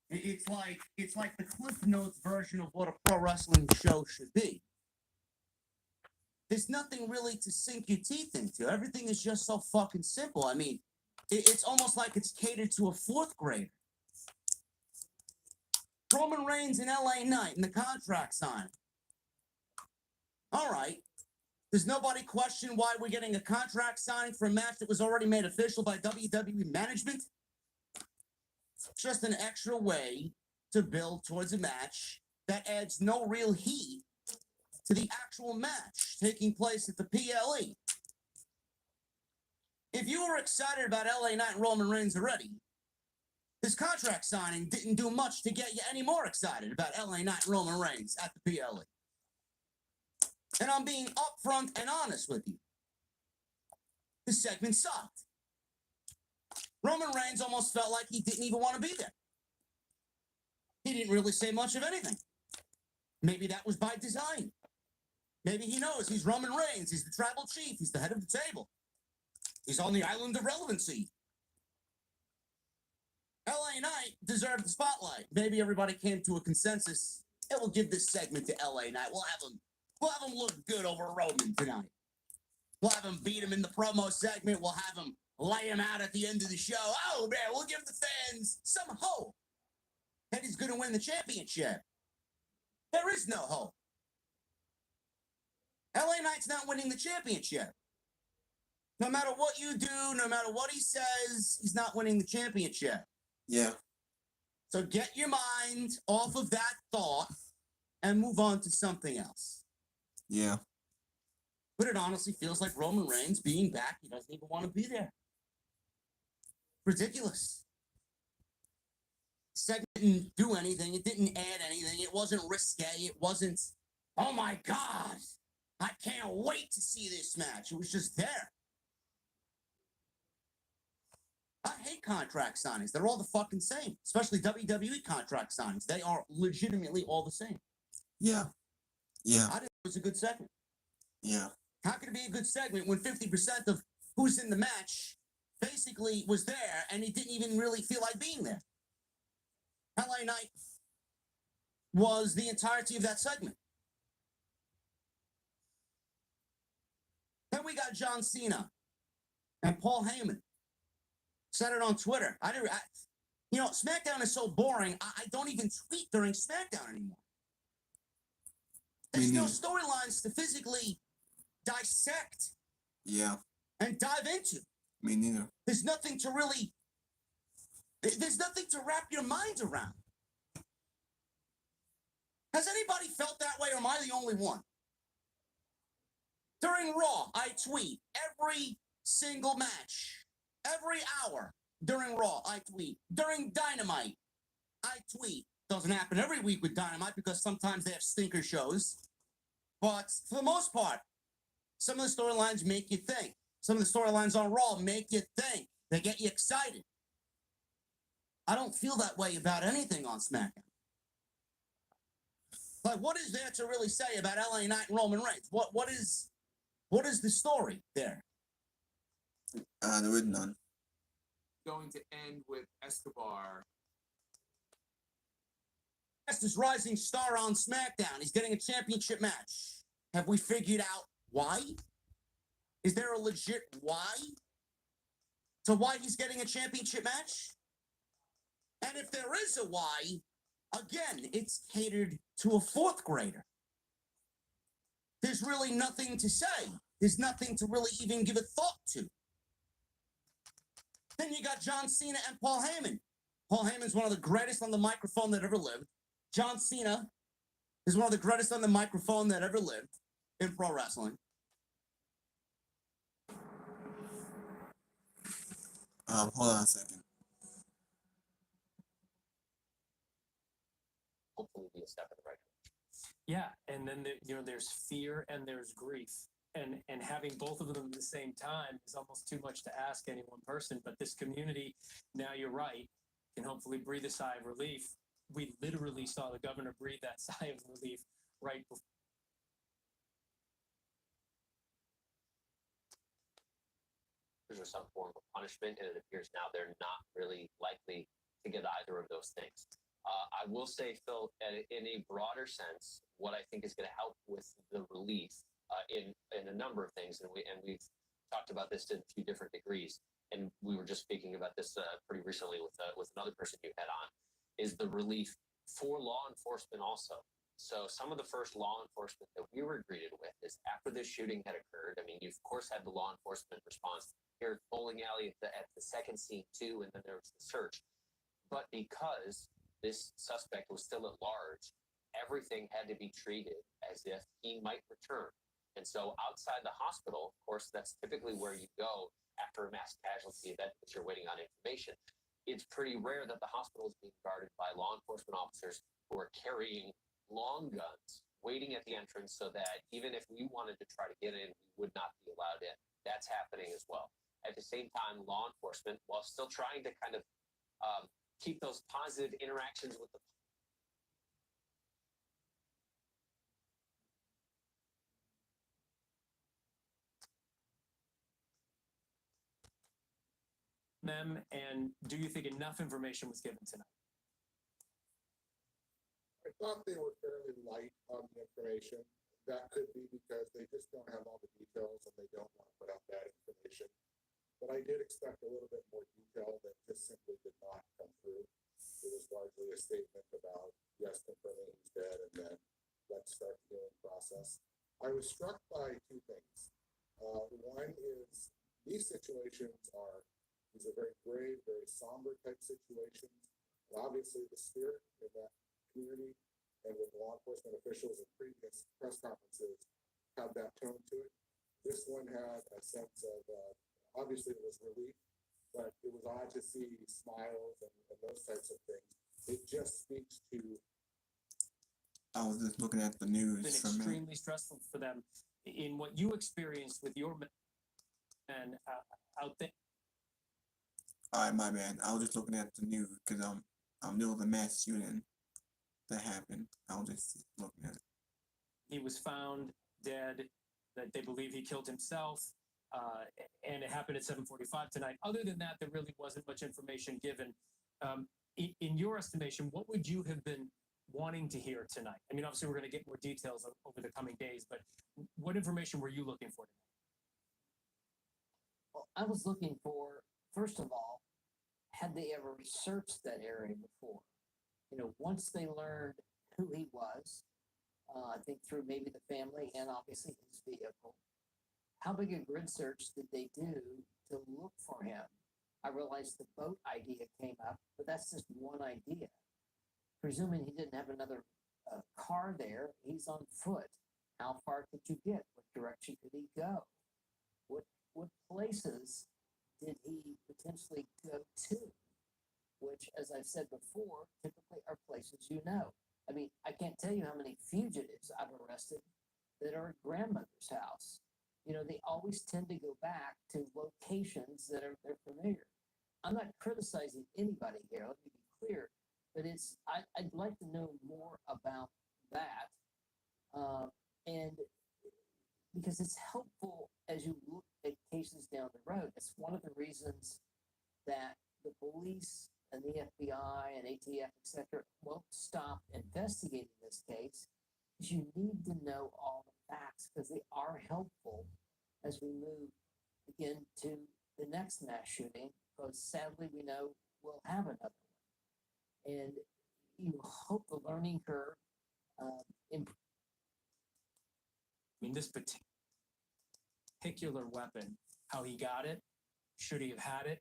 It's like the Cliff Notes version of what a pro wrestling show should be. There's nothing really to sink your teeth into. Everything is just so fucking simple. I mean, it's almost like it's catered to a 4th grader. Roman Reigns and LA Knight and the contract signing. All right. Does nobody question why we're getting a contract signed for a match that was already made official by WWE management? It's just an extra way to build towards a match that adds no real heat to the actual match taking place at the PLE. If you were excited about LA Knight and Roman Reigns already, this contract signing didn't do much to get you any more excited about LA Knight and Roman Reigns at the PLE. And I'm being upfront and honest with you. This segment sucked. Roman Reigns almost felt like he didn't even want to be there. He didn't really say much of anything. Maybe that was by design. Maybe he knows he's Roman Reigns. He's the tribal chief. He's the head of the table. He's on the island of relevancy. LA Knight deserved the spotlight. Maybe everybody came to a consensus. And we'll give this segment to LA Knight. We'll have him look good over Roman tonight. We'll have him beat him in the promo segment. We'll have him lay him out at the end of the show. Oh, man, we'll give the fans some hope that he's going to win the championship. There is no hope. LA Knight's not winning the championship. No matter what you do, no matter what he says, he's not winning the championship. yeah. So get your mind off of that thought and move on to something else. Yeah. But it honestly feels like Roman Reigns being back, he doesn't even want to be there. Ridiculous. Segment didn't do anything. It didn't add anything. It wasn't risque. It wasn't, oh my God, I can't wait to see this match. It was just there. I hate contract signings. They're all the fucking same, especially WWE contract signings. They are legitimately all the same. Yeah. Yeah. I didn't think it was a good segment. Yeah. How could it be a good segment when 50% of who's in the match basically was there and he didn't even really feel like being there? LA Knight was the entirety of that segment. Then we got John Cena and Paul Heyman. Said it on Twitter. SmackDown is so boring, I don't even tweet during SmackDown anymore. There's no storylines to physically dissect. Yeah. And dive into. Me neither. There's nothing to wrap your mind around. Has anybody felt that way, or am I the only one? During Raw, I tweet every single match. Every hour during Raw, I tweet. During Dynamite, I tweet. Doesn't happen every week with Dynamite because sometimes they have stinker shows. But for the most part, some of the storylines make you think. Some of the storylines on Raw make you think. They get you excited. I don't feel that way about anything on SmackDown. Like, what is there to really say about LA Knight and Roman Reigns? What is the story there? There is none. Going to end with Escobar. Fastest rising star on SmackDown. He's getting a championship match. Have we figured out why? Is there a legit why to why he's getting a championship match? And if there is a why, again, it's catered to a fourth grader. There's really nothing to say. There's nothing to really even give a thought to. Then you got John Cena and Paul Heyman. Paul Heyman's one of the greatest on the microphone that ever lived. John Cena is one of the greatest on the microphone that ever lived in pro wrestling. Hold on a second. Hopefully be a step in the right direction. Yeah, and then there's fear and there's grief. And having both of them at the same time is almost too much to ask any one person. But this community, now you're right, can hopefully breathe a sigh of relief. We literally saw the governor breathe that sigh of relief right before. There's some form of punishment, and it appears now they're not really likely to get either of those things. I will say, Phil, in a broader sense, what I think is going to help with the relief in a number of things, and we've talked about this in a few different degrees, and we were just speaking about this pretty recently with another person you had on, is the relief for law enforcement also. So some of the first law enforcement that we were greeted with is after this shooting had occurred. I mean, you of course had the law enforcement response here at bowling alley at the second scene too, and then there was the search. But because this suspect was still at large, everything had to be treated as if he might return. And so outside the hospital, of course, that's typically where you go after a mass casualty event because you're waiting on information. It's pretty rare that the hospital is being guarded by law enforcement officers who are carrying long guns, waiting at the entrance so that even if we wanted to try to get in, we would not be allowed in. That's happening as well. At the same time, law enforcement, while still trying to kind of keep those positive interactions with the them, and do you think enough information was given tonight? I thought they were fairly light on the information. That could be because they just don't have all the details and they don't want to put out that information. But I did expect a little bit more detail that just simply did not come through. It was largely a statement about, yes, confirming he's dead, and then let's start the healing process. I was struck by two things. One is these situations are very grave, very somber type situations. And obviously the spirit of that community and with law enforcement officials in previous press conferences had that tone to it. This one had a sense of, obviously it was relief, but it was odd to see smiles and those types of things. It just speaks to. I was just looking at the news. It's been extremely stressful for them in what you experienced with your men out there. All right, my bad. I was just looking at the news because there was a mass shooting that happened. I was just looking at it. He was found dead. That they believe he killed himself, and it happened at 7:45 tonight. Other than that, there really wasn't much information given. In your estimation, what would you have been wanting to hear tonight? I mean, obviously, we're going to get more details over the coming days, but what information were you looking for tonight? Well, I was looking for, first of all, had they ever researched that area before? You know, once they learned who he was, I think through maybe the family and obviously his vehicle, how big a grid search did they do to look for him? I realized the boat idea came up, but that's just one idea. Presuming he didn't have another car there, he's on foot. How far could you get? What direction could he go? What places did he potentially go to? Which, as I've said before, typically are places you know. I mean, I can't tell you how many fugitives I've arrested that are at grandmother's house. You know, they always tend to go back to locations that they're familiar. I'm not criticizing anybody here, let me be clear, but I'd like to know more about that. And because it's helpful as you look at cases down the road. It's one of the reasons that the police and the FBI and ATF, etc., won't stop investigating this case, is you need to know all the facts because they are helpful as we move again to the next mass shooting, because sadly we know we'll have another one. And you hope the learning curve improves. I mean, this particular weapon, how he got it, should he have had it?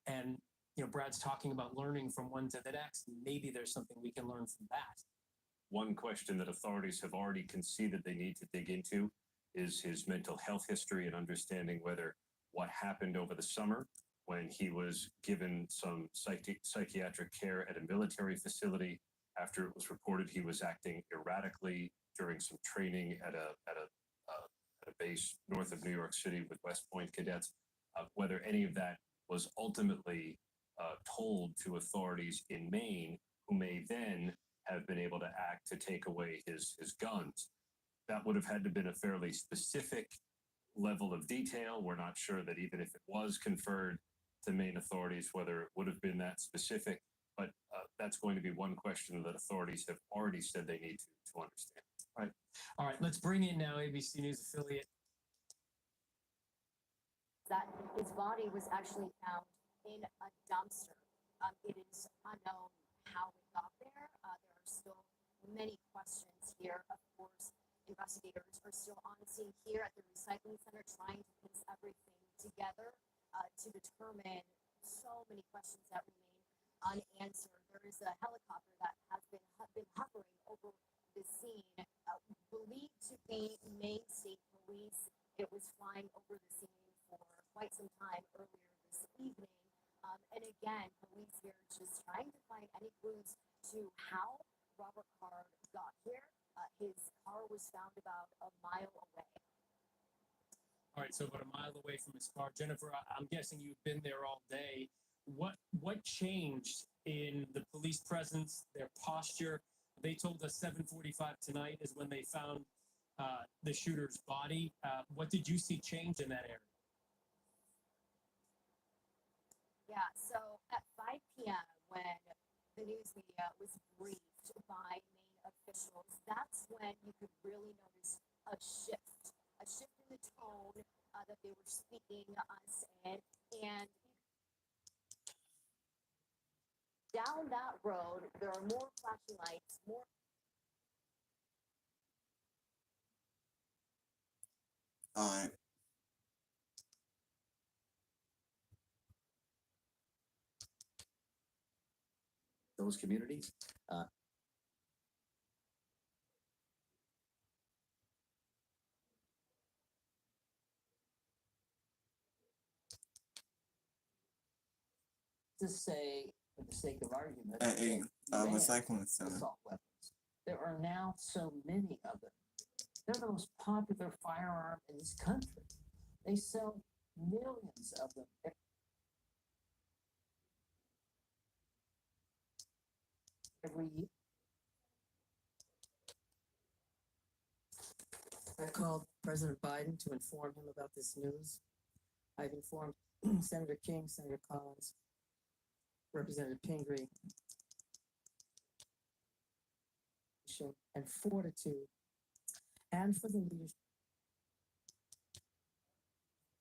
And, you know, Brad's talking about learning from one to the next. Maybe there's something we can learn from that. One question that authorities have already conceded they need to dig into is his mental health history and understanding whether what happened over the summer when he was given some psychiatric care at a military facility after it was reported he was acting erratically during some training at a base north of New York City with West Point cadets, whether any of that was ultimately told to authorities in Maine, who may then have been able to act to take away his guns. That would have had to have been a fairly specific level of detail. We're not sure that even if it was conferred to Maine authorities, whether it would have been that specific, but that's going to be one question that authorities have already said they need to understand. Right. All right, let's bring in now ABC News affiliate. That his body was actually found in a dumpster. It is unknown how it got there. There are still many questions here. Of course, investigators are still on scene here at the recycling center trying to piece everything together to determine so many questions that remain unanswered. There is a helicopter that has been hovering over the scene, believed to be Maine State Police. It was flying over the scene for quite some time earlier this evening. And again, police here just trying to find any clues to how Robert Card got here. His car was found about a mile away. All right, so about a mile away from his car. Jennifer, I'm guessing you've been there all day. What changed in the police presence, their posture? They told us 7:45 tonight is when they found the shooter's body. What did you see change in that area? Yeah, so at 5 p.m., when the news media was briefed by Maine officials, that's when you could really notice a shift in the tone that they were speaking us in. And down that road, there are more flashing lights, more. All right. Those communities. To say, for the sake of argument, Recycling center. assault weapons. There are now so many of them. They're the most popular firearm in this country. They sell millions of them every year. I called President Biden to inform him about this news. I've informed Senator King, Senator Collins, Representative Pingree, and fortitude, and for the leadership,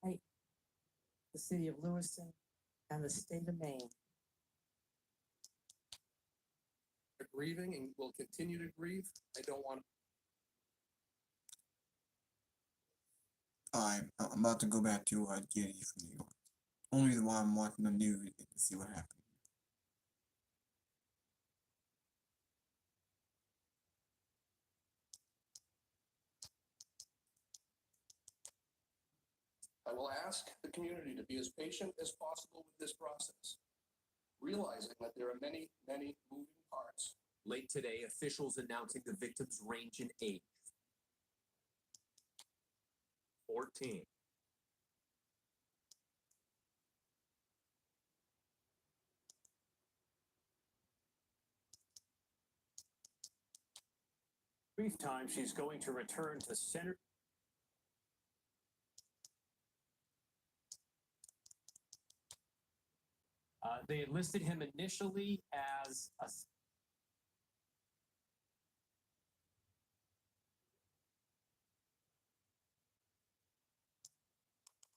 right, the city of Lewiston and the state of Maine. They're grieving and will continue to grieve. I don't want I'm about to go back to Getty from New York. Only reason why I'm watching the news is to see what happened. I will ask the community to be as patient as possible with this process, realizing that there are many, many moving parts. Late today, officials announcing the victim's range in age. 14. Brief time, she's going to return to center. They had listed him initially as a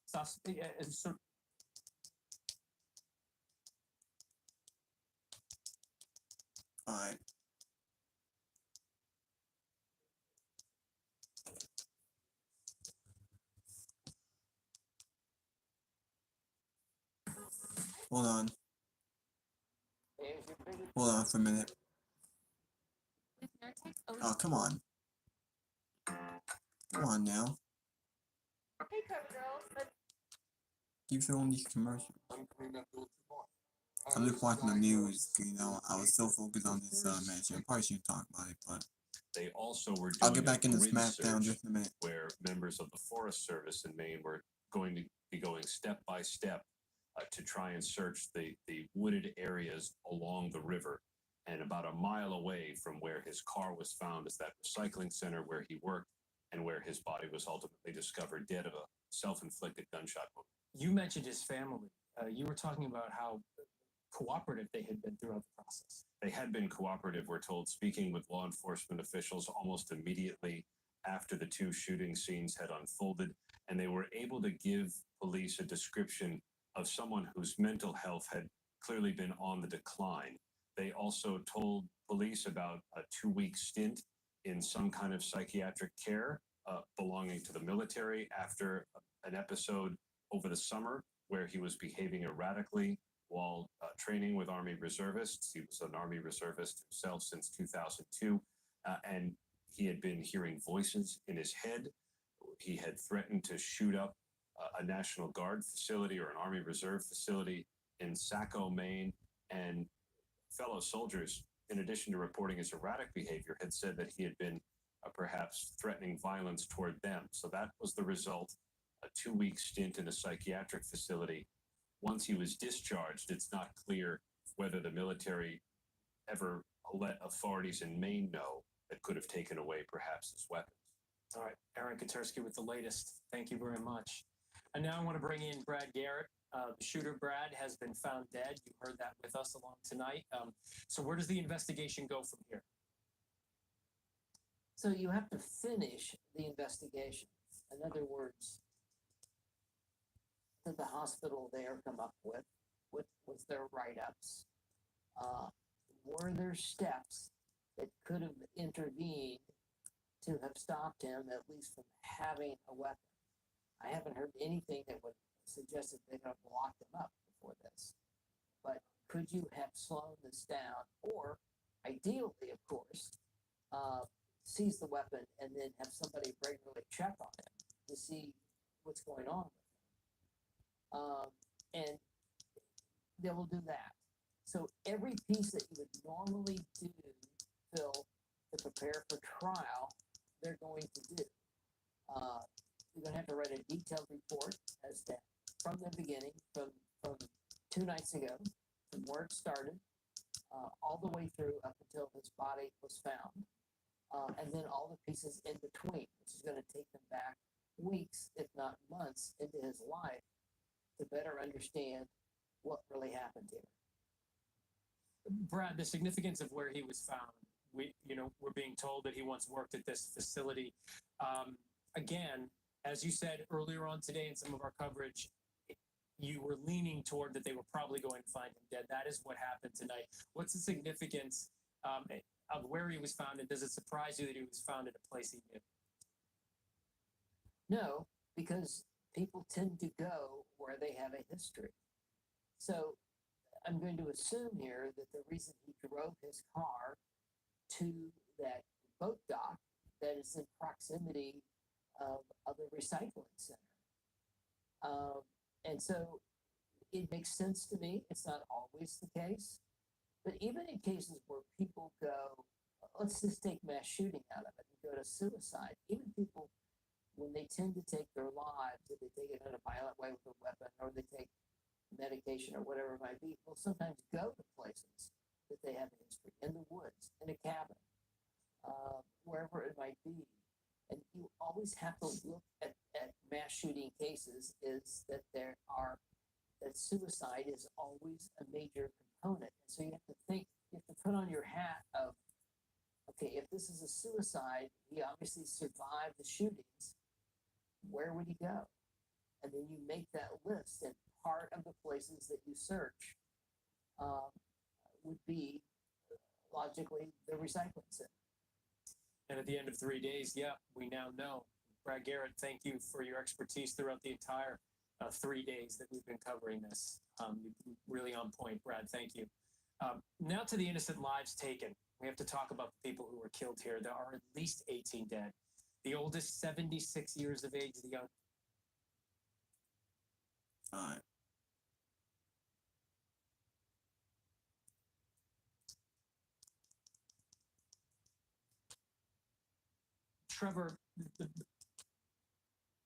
suspect. Alright. Hold on. Hold on for a minute. Oh, come on. Come on now. Hey, cover girls, but Keep showing these commercials. I'm just watching the news, you know. I was so focused on this match. I probably shouldn't talk about it, but They also were I'll doing get back a into grid Smackdown search just in a minute. where members of the Forest Service in Maine were going to be going step by step to try and search the wooded areas along the river. And about a mile away from where his car was found is that recycling center where he worked and where his body was ultimately discovered dead of a self-inflicted gunshot wound. You mentioned his family. You were talking about how cooperative they had been throughout the process. They had been cooperative, we're told, speaking with law enforcement officials almost immediately after the two shooting scenes had unfolded, and they were able to give police a description of someone whose mental health had clearly been on the decline. They also told police about a 2-week stint in some kind of psychiatric care belonging to the military after an episode over the summer where he was behaving erratically while training with Army reservists. He was an Army reservist himself since 2002, and he had been hearing voices in his head. He had threatened to shoot up a National Guard facility or an Army Reserve facility in Saco, Maine, and fellow soldiers, in addition to reporting his erratic behavior, had said that he had been perhaps threatening violence toward them. So that was the result, a 2-week stint in a psychiatric facility. Once he was discharged, it's not clear whether the military ever let authorities in Maine know that could have taken away perhaps his weapons. All right, Aaron Katersky with the latest. Thank you very much. And now I want to bring in Brad Garrett. The shooter, Brad, has been found dead. You heard that with us along tonight. So where does the investigation go from here? So you have to finish the investigation. In other words, did the hospital there come up with? What was their write-ups? Were there steps that could have intervened to have stopped him, at least from having a weapon? I haven't heard anything that would suggest that they could have locked him up before this. But could you have slowed this down? Or, ideally, of course, seize the weapon and then have somebody regularly check on him to see what's going on with him. And they will do that. So every piece that you would normally do, Phil, to prepare for trial, they're going to do. You're going to have to write a detailed report as to from the beginning, from 2 nights ago, from where it started, all the way through up until his body was found, and then all the pieces in between, which is going to take them back weeks, if not months, into his life to better understand what really happened here. Brad, the significance of where he was found. We're being told that he once worked at this facility. Again, as you said earlier on today in some of our coverage, you were leaning toward that they were probably going to find him dead. That is what happened tonight. What's the significance of where he was found, and does it surprise you that he was found at a place he knew? No, because people tend to go where they have a history. So I'm going to assume here that the reason he drove his car to that boat dock that is in proximity of a recycling center. And so it makes sense to me. It's not always the case. But even in cases where people go, let's just take mass shooting out of it and go to suicide. Even people, when they tend to take their lives, if they take it in a violent way with a weapon or they take medication or whatever it might be, will sometimes go to places that they have a history, in the woods, in a cabin, wherever it might be. And you always have to look at mass shooting cases is that that suicide is always a major component. And so you have to think, you have to put on your hat of, okay, if this is a suicide, he obviously survived the shootings, where would he go? And then you make that list, and part of the places that you search would be logically the recycling center. And at the end of 3 days, we now know. Brad Garrett, thank you for your expertise throughout the entire 3 days that we've been covering this. Really on point, Brad. Thank you. Now to the innocent lives taken. We have to talk about the people who were killed here. There are at least 18 dead. The oldest, 76 years of age. The young. Trevor,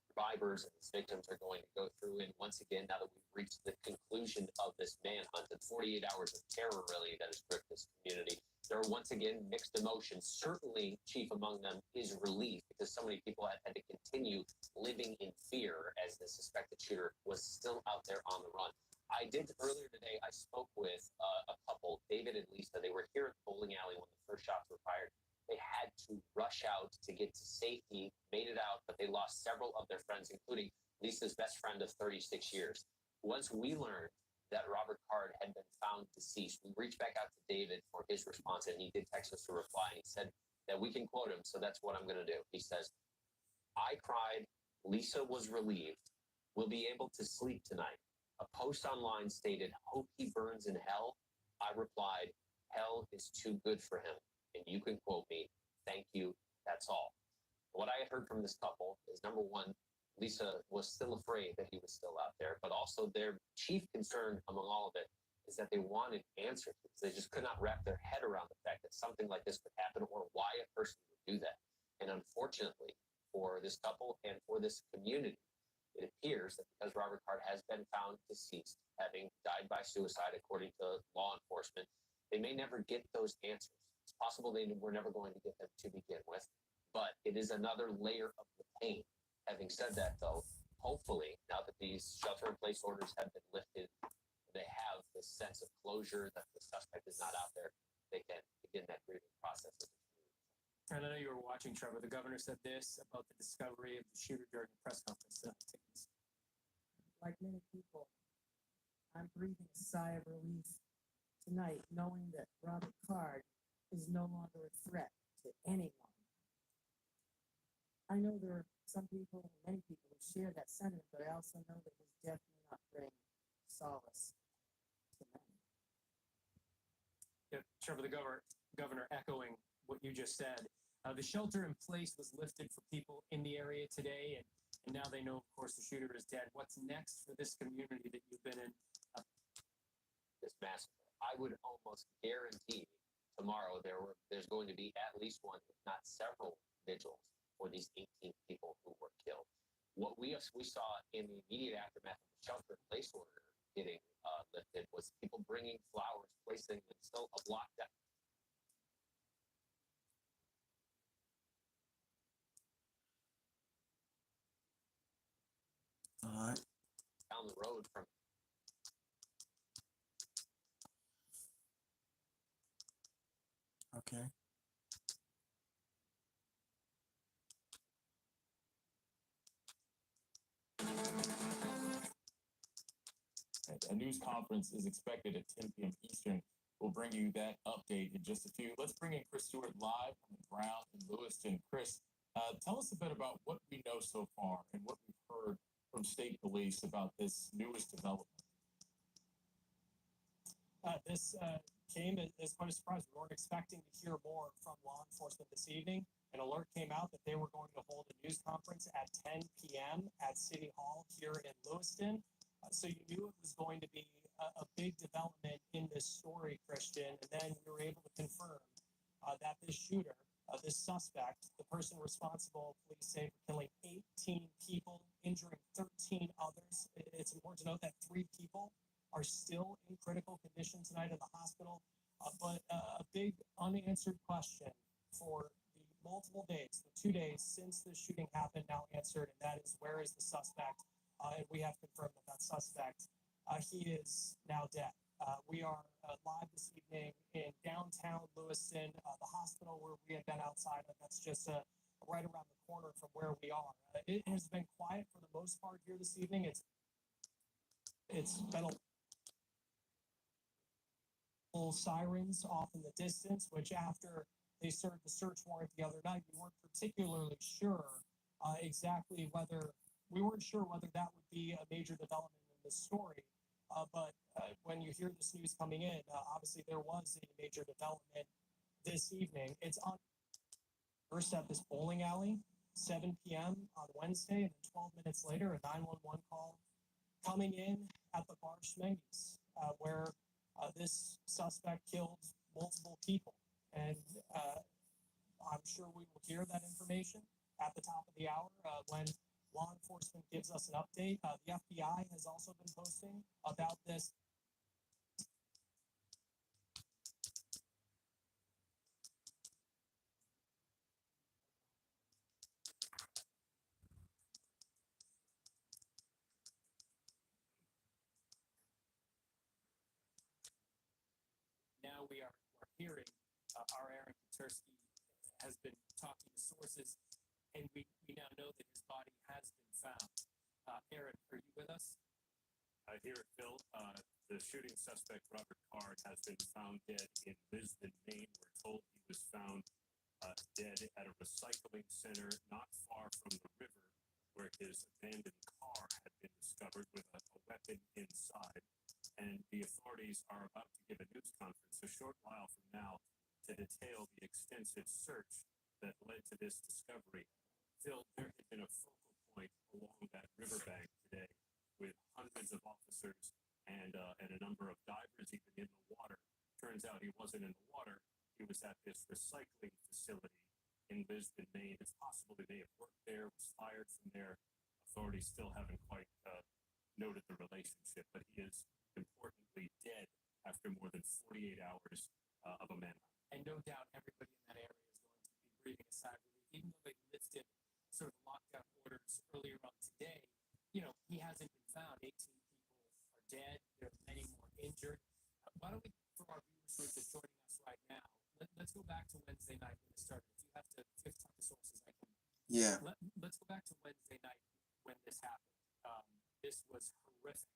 survivors and victims are going to go through. And once again, now that we've reached the conclusion of this manhunt, and 48 hours of terror really that has gripped this community, there are once again mixed emotions. Certainly, chief among them is relief because so many people had to continue living in fear as the suspected shooter was still out there on the run. I did earlier today, I spoke with a couple, David and Lisa. They were here at the bowling alley when the first shots were fired. They had to rush out to get to safety, made it out, but they lost several of their friends, including Lisa's best friend of 36 years. Once we learned that Robert Card had been found deceased, we reached back out to David for his response, and he did text us a reply, and he said that we can quote him, so that's what I'm going to do. He says, "I cried. Lisa was relieved. We'll be able to sleep tonight." A post online stated, "Hope he burns in hell." I replied, "Hell is too good for him." And you can quote me, "Thank you, that's all." What I had heard from this couple is, number one, Lisa was still afraid that he was still out there, but also their chief concern among all of it is that they wanted answers because they just could not wrap their head around the fact that something like this could happen or why a person would do that. And unfortunately for this couple and for this community, it appears that because Robert Card has been found deceased, having died by suicide according to law enforcement, they may never get those answers. It's possible they were never going to get them to begin with, but it is another layer of the pain. Having said that, though, hopefully, now that these shelter-in-place orders have been lifted, they have this sense of closure that the suspect is not out there. They can begin that grieving process. And I know you were watching, Trevor. The governor said this about the discovery of the shooter during the press conference. Like many people, I'm breathing a sigh of relief tonight, knowing that Robert Card is no longer a threat to anyone. I know there are some people, many people who share that sentiment, but I also know that his death will not bring solace to many. Yeah, Trevor, the governor echoing what you just said. The shelter in place was lifted for people in the area today, and now they know, of course, the shooter is dead. What's next for this community that you've been in? This massacre, I would almost guarantee tomorrow there's going to be at least one, if not several, vigils for these 18 people who were killed. What we saw in the immediate aftermath of the shelter-in-place order getting lifted was people bringing flowers, placing them still a block down. Down the road from Okay. A news conference is expected at 10 p.m. Eastern. We'll bring you that update in just a few. Let's bring in Chris Stewart live on the ground in Lewiston. Chris, tell us a bit about what we know so far and what we've heard from state police about this newest development. This came as quite a surprise. We weren't expecting to hear more from law enforcement this evening. An alert came out that they were going to hold a news conference at 10 p.m. at City Hall here in Lewiston. So you knew it was going to be a big development in this story, Christian. And then we were able to confirm that this shooter, this suspect, the person responsible, police say, for killing 18 people, injuring 13 others. It's important to note that 3 people are still in critical condition tonight in the hospital. But a big unanswered question for the multiple days, the 2 days since the shooting happened, now answered, and that is, where is the suspect? And we have confirmed that suspect, he is now dead. We are live this evening in downtown Lewiston, the hospital where we had been outside of. That's just right around the corner from where we are. It has been quiet for the most part here this evening. It's been sirens off in the distance, which after they served the search warrant the other night, we weren't particularly sure exactly whether that would be a major development in this story. But when you hear this news coming in, obviously there was a major development this evening. It's on first at this bowling alley, 7 p.m. on Wednesday, and then 12 minutes later, a 911 call coming in at the bar Schmenges, where this suspect killed multiple people. And I'm sure we will hear that information at the top of the hour when law enforcement gives us an update. The FBI has also been posting about this. Now we're hearing our Aaron Petersky has been talking to sources, and we now know that his body has been found. Aaron, are you with us? Here at Phil, the shooting suspect, Robert Card, has been found dead in Lisbon, Maine. We're told he was found dead at a recycling center not far from the river where his abandoned car had been discovered with a weapon inside. And the authorities are about to give a news conference a short while from now to detail the extensive search that led to this discovery. Phil, there had been a focal point along that riverbank today with hundreds of officers and a number of divers even in the water. Turns out he wasn't in the water. He was at this recycling facility in Lisbon, Maine. It's possible he may have worked there, was fired from there. Authorities still haven't quite noted the relationship, but he is importantly dead after more than 48 hours of a manhunt. And no doubt everybody in that area is going to be breathing a sigh of relief, even though they lifted sort of lockdown orders earlier on today. You know, he hasn't been found. 18 people are dead. There are many more injured. Why don't we, for our viewers who are just joining us right now, let's go back to Wednesday night when it started. If you have to sources, I can. Yeah. Let's go back to Wednesday night when this happened. This was horrific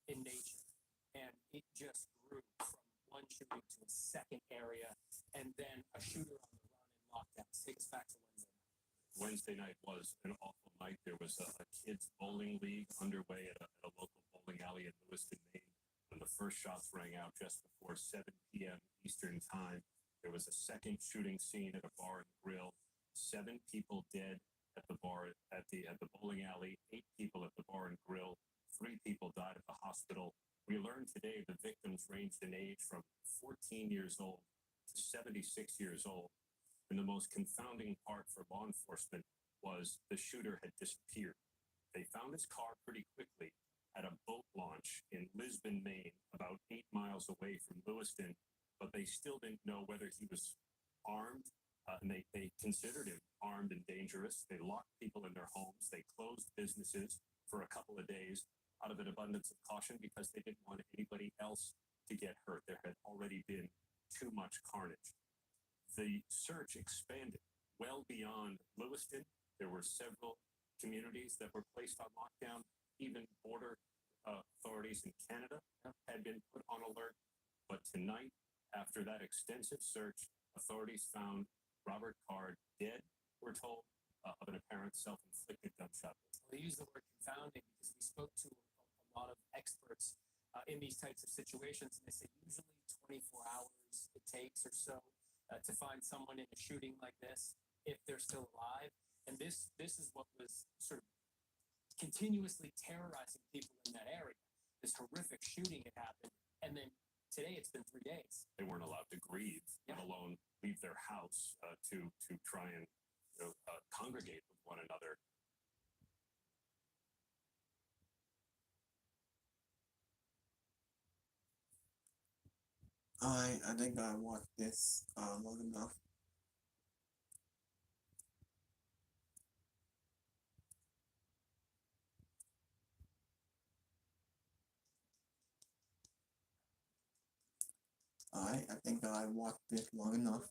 in nature, and it just grew from one shooting to a second area, and then a shooter on the run in lockdown. Take us back to Wednesday night. Wednesday night was an awful night. There was a kids' bowling league underway at a local bowling alley in Lewiston, Maine. When the first shots rang out just before 7 p.m. Eastern time, there was a second shooting scene at a bar and grill. 7 people dead at the bar at the bowling alley. 8 people at the bar and grill. 3 people died at the hospital. We learned today the victims ranged in age from 14 years old to 76 years old. And the most confounding part for law enforcement was the shooter had disappeared. They found his car pretty quickly at a boat launch in Lisbon, Maine, about 8 miles away from Lewiston, but they still didn't know whether he was armed, and they considered him armed and dangerous. They locked people in their homes. They closed businesses for a couple of days out of an abundance of caution because they didn't want anybody else to get hurt. There had already been too much carnage. the search expanded well beyond Lewiston. There were several communities that were placed on lockdown. Even border authorities in Canada had been put on alert. But tonight, after that extensive search, authorities found Robert Card dead, we're told, of an apparent self-inflicted gunshot. They use the word confounding because we spoke to a lot of experts in these types of situations, and they say usually 24 hours it takes or so to find someone in a shooting like this if they're still alive. And this is what was sort of continuously terrorizing people in that area. This horrific shooting had happened, and then today it's been 3 days. They weren't allowed to grieve, let alone leave their house to try and congregate with one another. I think I watched this long enough. I think I watched this long enough.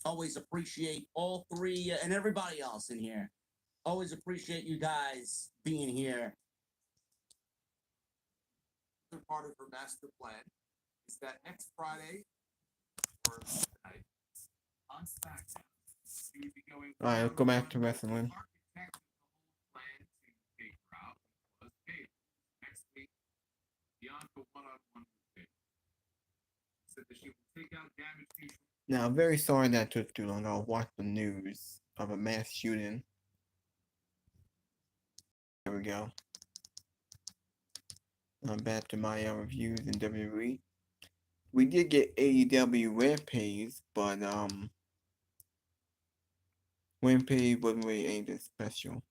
Always appreciate all three and everybody else in here. Always appreciate you guys being here. Another part of her master plan is that next Friday or tonight on Smackdown, she would be going. Alright, let's go back to wrestling. Architect the whole plan to take her out was Bayley. Next week, Bianca one-on-one with Bayley. Said that she will take out damage control. Now, I'm very sorry that took too long. I watched the news of a mass shooting. There we go. I'm back to my reviews in WWE. We did get AEW Rampage, but Rampage wasn't really anything special.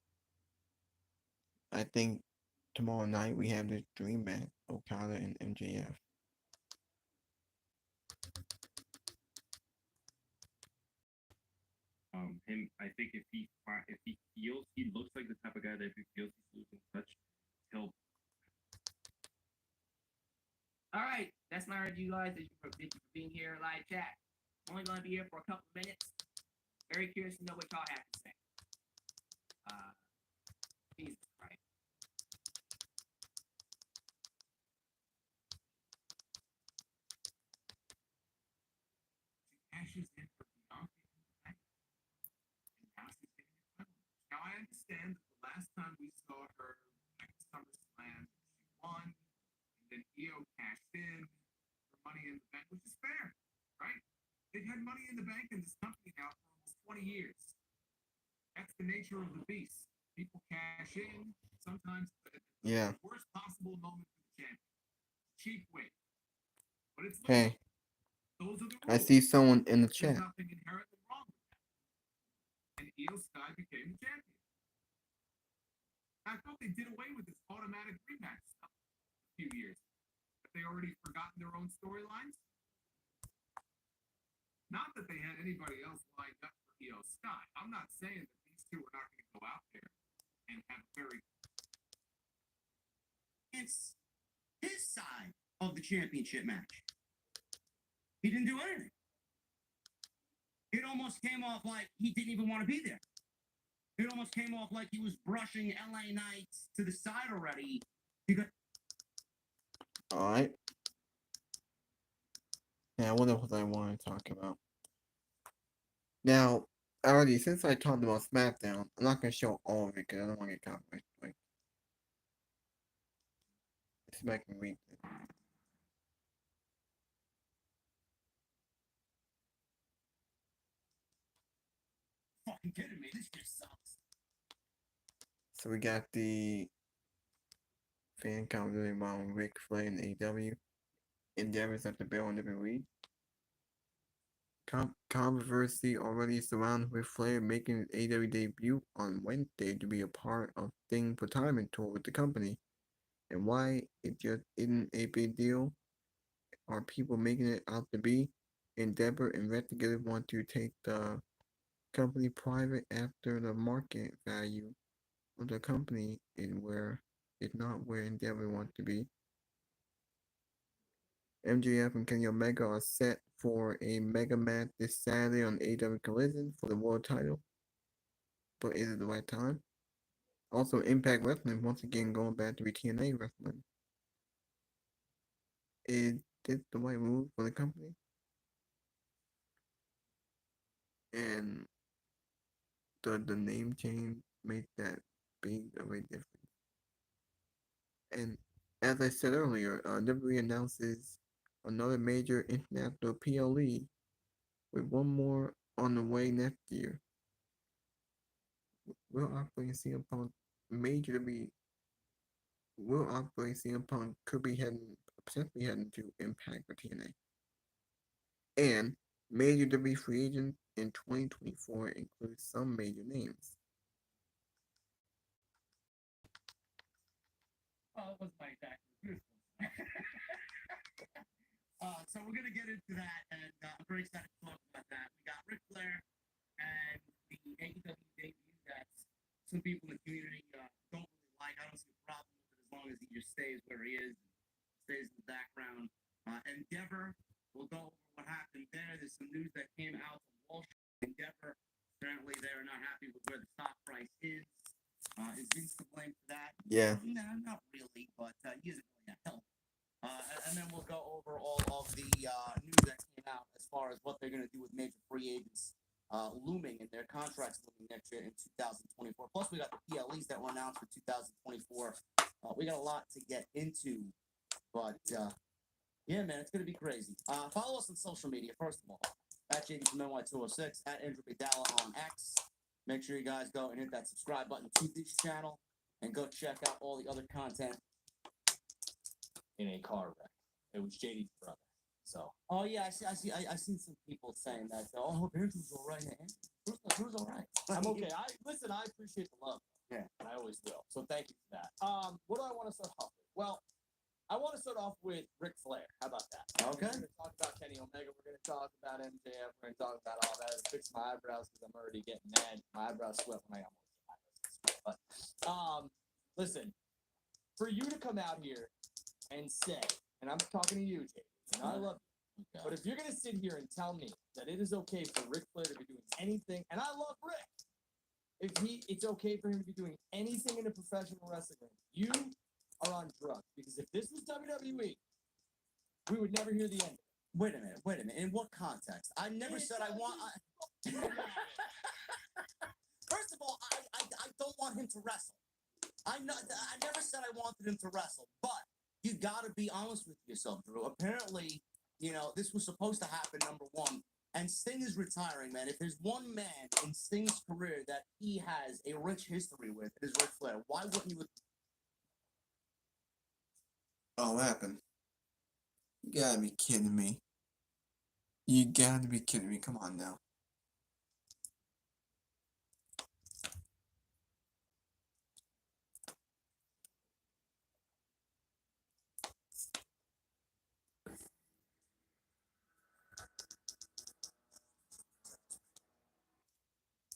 I think tomorrow night we have this dream match, Okada and MJF. I think if he feels he looks like the type of guy that if he feels he's losing touch, he'll. All right, that's my review, guys. Thank you for being here, live chat. I'm only going to be here for a couple of minutes. Very curious to know what y'all have to say. Jesus Christ. Ashes in for Bianca in the back. And now she's getting a title. Now I understand that the last time we saw her at SummerSlam, she won, and then Io cashed in for Money in the Bank, which is fair, right? They've had Money in the Bank in this company now for almost 20 years. That's the nature of the beast. People cash in, sometimes Yeah. the worst possible moment for the champion. Cheap win. But it's Hey, those are the rules. I see someone in the There's chat. nothing inherently wrong with that. And Io Sky became the champion. I thought they did away with this automatic rematch stuff a few years. Have they already forgotten their own storylines? Not that they had anybody else lined up for Io Sky. I'm not saying that these two are not going to go out there and have very. It's his side of the championship match. He didn't do anything. It almost came off like he didn't even want to be there. It almost came off like he was brushing LA Knights to the side already. Because Alright. Now, what else I want to talk about? Now, already, since I talked about Smackdown, I'm not going to show all of it because I don't want to get copyright. Like, let's see if I can read it. fucking kidding me, this just sucks. So we got the fan commentary about Ric Flair and AEW. Endeavors at the bell on WWE. Controversy already surrounds Ric Flair making his AEW debut on Wednesday to be a part of Sting's retirement tour with the company. And why it just isn't a big deal? Are people making it out to be? Endeavor investigators want to take the company private after the market value of the company is not where Endeavor wants to be. MJF and Kenny Omega are set for a mega match this Saturday on AEW Collision for the world title. But is it the right time? Also, Impact Wrestling once again going back to be TNA Wrestling. Is this the right move for the company? And does the name change make that big of a difference? And as I said earlier, WWE announces another major international PLE with one more on the way next year. Will Ospreay and CM Punk major to be Will Ospreay and CM Punk could be potentially heading to Impact or TNA. And major WWE free agents in 2024 includes some major names. Well, it wasn't my exact review. So we're gonna get into that, and I'm very excited to talk about that. We got Ric Flair and the AEW debut that some people in the community don't really like. I don't see a problem with it as long as he just stays where he is, stays in the background. Endeavor, we'll go over what happened there. There's some news that came out from Wall Street. Endeavor, apparently they're not happy with where the stock price is. Is Vince to blame for that? Yeah. No, not really, but he isn't really that help. And then we'll go over all of the news that came out as far as what they're going to do with major free agents looming and their contracts looming next year in 2024. Plus, we got the PLEs that were announced for 2024. We got a lot to get into, but yeah, man, it's going to be crazy. Follow us on social media, first of all, at JD from NY206, at Andrew Bidala on X. Make sure you guys go and hit that subscribe button to this channel and go check out all the other content. In a car wreck. It was JD's brother. So. Oh yeah, I seen some people saying that. Oh, I hope Andrew's all right. Andrew's all right. I'm okay. I appreciate the love. Yeah, I always will. So thank you for that. What do I want to start off with? Well, I want to start off with Ric Flair. How about that? Okay. We're going to talk about Kenny Omega. We're going to talk about MJF. We're going to talk about all that. Fix my eyebrows because I'm already getting mad. My eyebrows sweat when I almost get my eyebrows sweat. But listen, for you to come out here and say, and I'm talking to you, JD, and I love you, but if you're going to sit here and tell me that it is okay for Ric Flair to be doing anything, and I love Rick, it's okay for him to be doing anything in a professional wrestling ring, you are on drugs. Because if this was WWE, we would never hear the end of it. Wait a minute. In what context? I never said I want. First of all, I don't want him to wrestle. I never said I wanted him to wrestle, but you got to be honest with yourself, Drew. Apparently, this was supposed to happen, number one. And Sting is retiring, man. If there's one man in Sting's career that he has a rich history with, it is Ric Flair. Why wouldn't you? Oh, what happened? You gotta be kidding me. You gotta be kidding me. Come on now.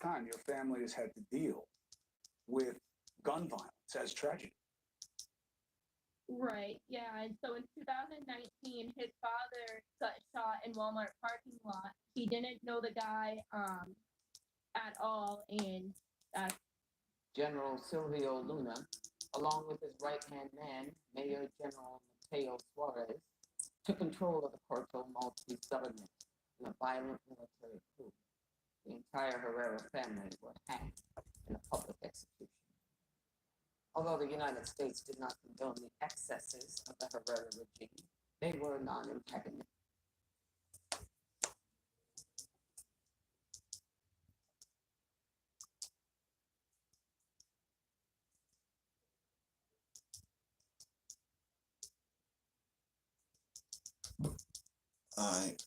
Time your family has had to deal with gun violence as tragedy. Right, yeah. And so in 2019, his father got shot in Walmart parking lot. He didn't know the guy at all, and General Silvio Luna, along with his right-hand man, Major General Mateo Suarez, took control of the Puerto Maltese government in a violent military coup. The entire Herrera family were hanged in a public execution. Although the United States did not condone the excesses of the Herrera regime, they were non-antagonistic. Alright.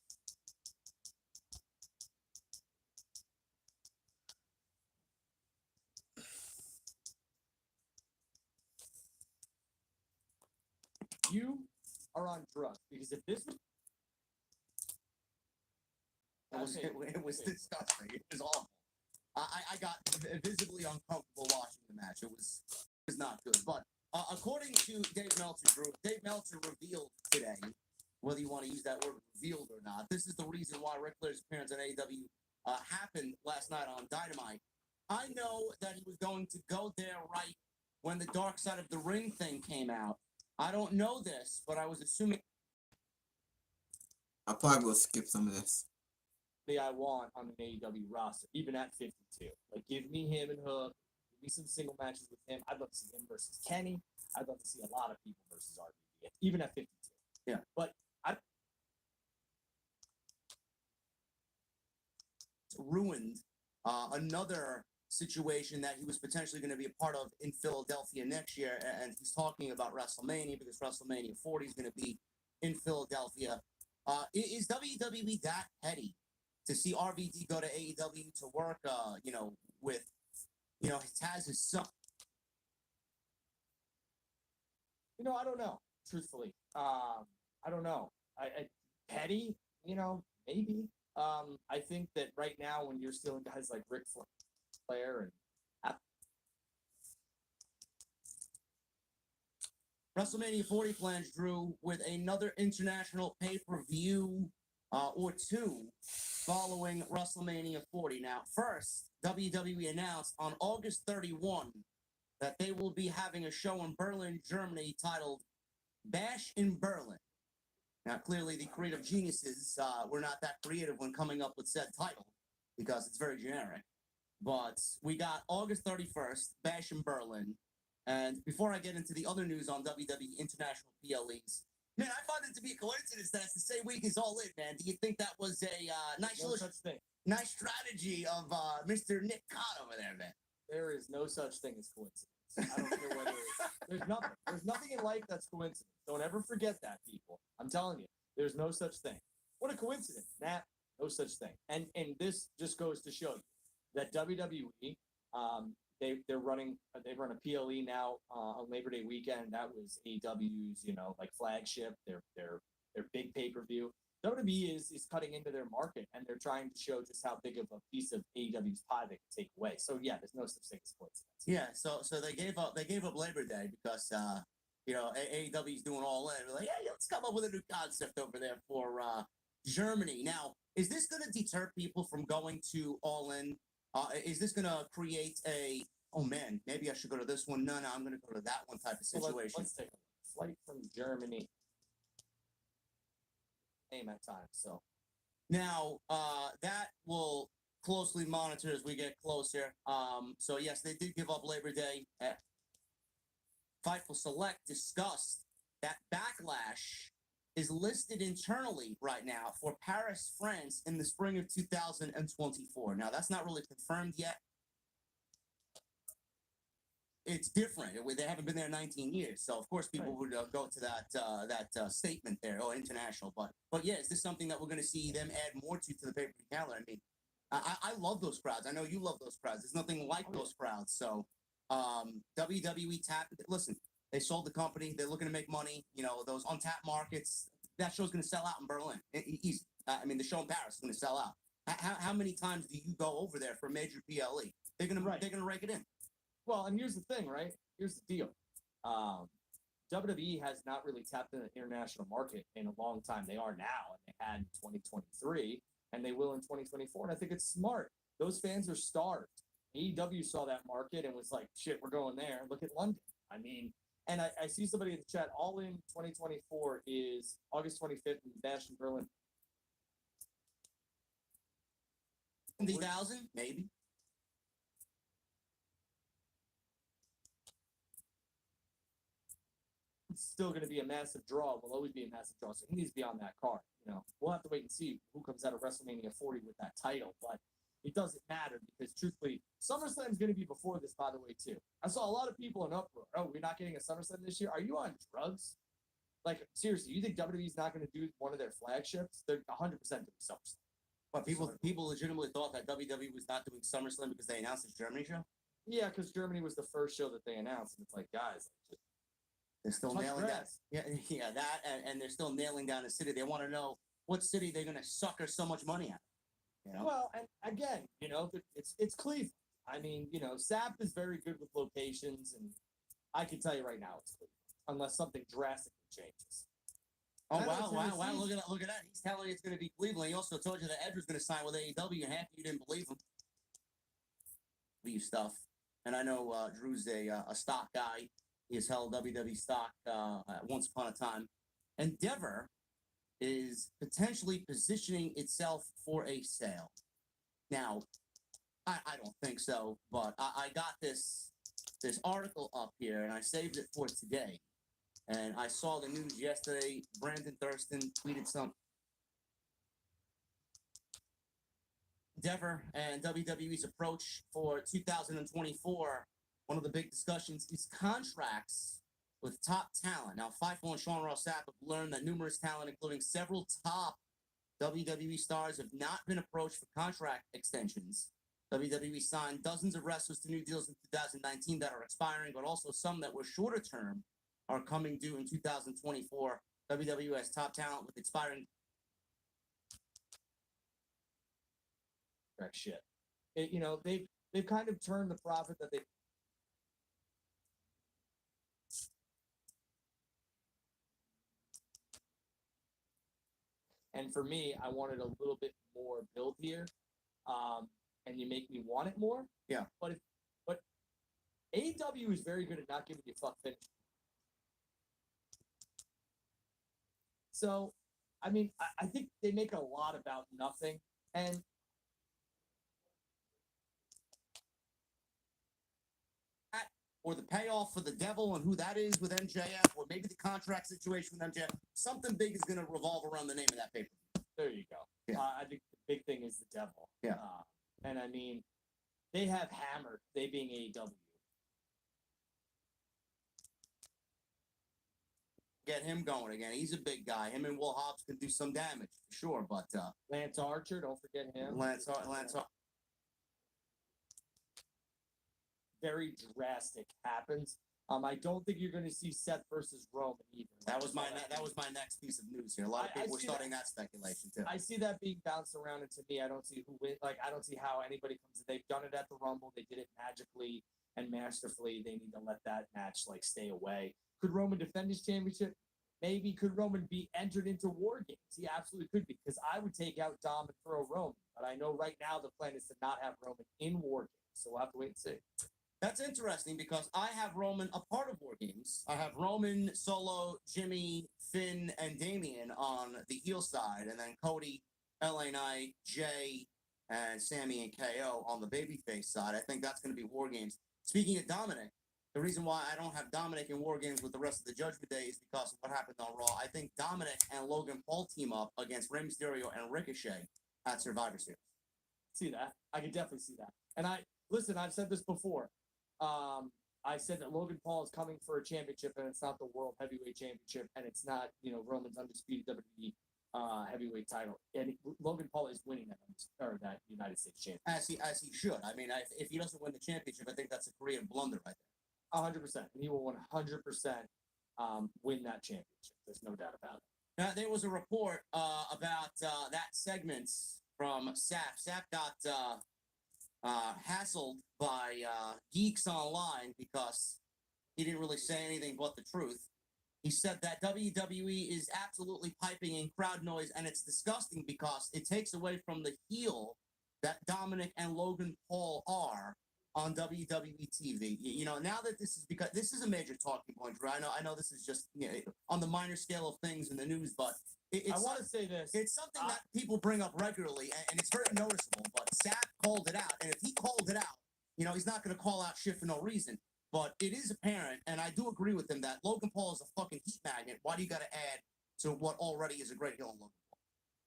You are on drugs. Because if this was... It was disgusting. It was awful. I got visibly uncomfortable watching the match. It was not good. But according to Dave Meltzer, Dave Meltzer revealed today, whether you want to use that word revealed or not, this is the reason why Ric Flair's appearance on AEW happened last night on Dynamite. I know that he was going to go there right when the Dark Side of the Ring thing came out. I don't know this, but I was assuming I probably will skip some of this. I want on an AEW roster, even at 52. Like, give me him and Hook. Give me some single matches with him. I'd love to see him versus Kenny. I'd love to see a lot of people versus RVD, even at 52. Yeah. But I ruined another situation that he was potentially going to be a part of in Philadelphia next year. And he's talking about WrestleMania because WrestleMania 40 is going to be in Philadelphia. Is WWE that petty to see RVD go to AEW to work, with, Taz's son? I don't know. Truthfully, I don't know. I petty, maybe. I think that right now, when you're still in guys like Ric Flair and WrestleMania 40 plans, Drew, with another international pay-per-view or two following WrestleMania 40. Now, first, WWE announced on August 31 that they will be having a show in Berlin, Germany, titled Bash in Berlin. Now, clearly, the creative geniuses were not that creative when coming up with said title because it's very generic. But we got August 31st, Bash in Berlin. And before I get into the other news on WWE International PLEs, man, I find it to be a coincidence that it's the same week as All In, man. Do you think that was a nice strategy of Mr. Nick Khan over there, man? There is no such thing as coincidence. I don't care whether there's nothing in life that's coincidence. Don't ever forget that, people. I'm telling you, there's no such thing. What a coincidence, Matt. No such thing. And this just goes to show you that WWE, they run a PLE now on Labor Day weekend. That was AEW's, flagship, their big pay-per-view. WWE is cutting into their market, and they're trying to show just how big of a piece of AEW's pie they can take away. So yeah, there's no such thing as coincidence. Yeah, so they gave up Labor Day because AEW's doing All In. They're like, yeah, let's come up with a new concept over there for Germany. Now, is this going to deter people from going to All In? Is this going to create oh man, maybe I should go to this one? No, I'm going to go to that one type of situation. Let's take a flight from Germany. Aim at times. So now that will closely monitor as we get closer. So yes, they did give up Labor Day. Fightful Select discussed that Backlash is listed internally right now for Paris, France in the spring of 2024. Now, that's not really confirmed yet. It's different. They haven't been there 19 years. So, of course, people would go to that statement there, international. But yeah, is this something that we're going to see them add more to the pay-per-view calendar? I mean, I love those crowds. I know you love those crowds. There's nothing like those crowds. So, WWE listen, they sold the company. They're looking to make money. Those untapped markets. That show's going to sell out in Berlin. Easy. I mean, the show in Paris is going to sell out. How many times do you go over there for a major PLE? They're going to rake it in. Well, and here's the thing, right? Here's the deal. WWE has not really tapped into the international market in a long time. They are now, and they had in 2023, and they will in 2024. And I think it's smart. Those fans are starved. AEW saw that market and was like, shit, we're going there. Look at London. I mean, and I see somebody in the chat, All In 2024 is August 25th in Bash in Berlin. 20,000, maybe. It's still going to be a massive draw. Will always be a massive draw. So he needs to be on that card. We'll have to wait and see who comes out of WrestleMania 40 with that title. But it doesn't matter because, truthfully, SummerSlam is going to be before this, by the way, too. I saw a lot of people in uproar. Oh, we're not getting a SummerSlam this year? Are you on drugs? Like, seriously, you think WWE's not going to do one of their flagships? They're 100% doing SummerSlam. But people legitimately thought that WWE was not doing SummerSlam because they announced this Germany show? Yeah, because Germany was the first show that they announced. And it's like, guys, they're still nailing down. Yeah, that, and they're still nailing down the city. They want to know what city they're going to sucker so much money at. You know? Well, and again, it's Cleveland. I mean, Sap is very good with locations, and I can tell you right now it's Cleveland, unless something drastically changes. Oh, I know wow. Tennessee's- Look at that. He's telling you it's going to be Cleveland. He also told you that Edge was going to sign with AEW, and half of you didn't believe him. Believe stuff. And I know Drew's a stock guy. He has held WWE stock once upon a time. Endeavor is potentially positioning itself for a sale. Now, I don't think so, but I got this article up here, and I saved it for today. And I saw the news yesterday. Brandon Thurston tweeted something. Endeavor and WWE's approach for 2024. One of the big discussions is contracts with top talent. Now, Fightful and Sean Ross Sapp have learned that numerous talent, including several top WWE stars, have not been approached for contract extensions. WWE signed dozens of wrestlers to new deals in 2019 that are expiring, but also some that were shorter term are coming due in 2024. WWE has top talent with expiring. Shit. They've kind of turned the profit that they. And for me, I wanted a little bit more build here, and you make me want it more. Yeah. But AEW is very good at not giving you fuck finish. So, I mean, I think they make a lot about nothing, and or the payoff for the devil and who that is with MJF, or maybe the contract situation with MJF. Something big is going to revolve around the name of that paper. There you go. Yeah. I think the big thing is the devil. Yeah. And I mean, they have hammered, they being AEW. Get him going again. He's a big guy. Him and Will Hobbs can do some damage for sure. But Lance Archer, don't forget him. Lance Archer. Very drastic happens. I don't think you're going to see Seth versus Roman either. That was my next piece of news here. A lot of people were starting that speculation too. I see that being bounced around, and to me, I don't see who win. Like, I don't see how anybody comes. They've done it at the Rumble. They did it magically and masterfully. They need to let that match stay away. Could Roman defend his championship? Maybe. Could Roman be entered into War Games? He absolutely could be, because I would take out Dom and throw Roman. But I know right now the plan is to not have Roman in War Games. So we'll have to wait and see. That's interesting because I have Roman a part of War Games. I have Roman, Solo, Jimmy, Finn, and Damian on the heel side, and then Cody, LA Knight, Jay, and Sammy and KO on the babyface side. I think that's going to be War Games. Speaking of Dominic, the reason why I don't have Dominic in War Games with the rest of the Judgment Day is because of what happened on Raw. I think Dominic and Logan Paul team up against Rey Mysterio and Ricochet at Survivor Series. See that? I can definitely see that. And I've said this before. I said that Logan Paul is coming for a championship, and it's not the World Heavyweight Championship, and it's not, Roman's undisputed WWE heavyweight title. And Logan Paul is winning that United States championship. As he should. I mean, if he doesn't win the championship, I think that's a creative blunder right there. 100%. And he will 100% win that championship. There's no doubt about it. Now, there was a report about that segment from Sap. Sap got hassled by geeks online because he didn't really say anything but the truth. He said that WWE is absolutely piping in crowd noise, and it's disgusting because it takes away from the heel that Dominic and Logan Paul are on WWE TV. Now that this is a major talking point, Drew. I know this is just on the minor scale of things in the news, but I want to say this. It's something that people bring up regularly, and it's very noticeable. But Sap called it out, and if he called it out, he's not going to call out shit for no reason. But it is apparent, and I do agree with him, that Logan Paul is a fucking heat magnet. Why do you got to add to what already is a great heel on Logan Paul?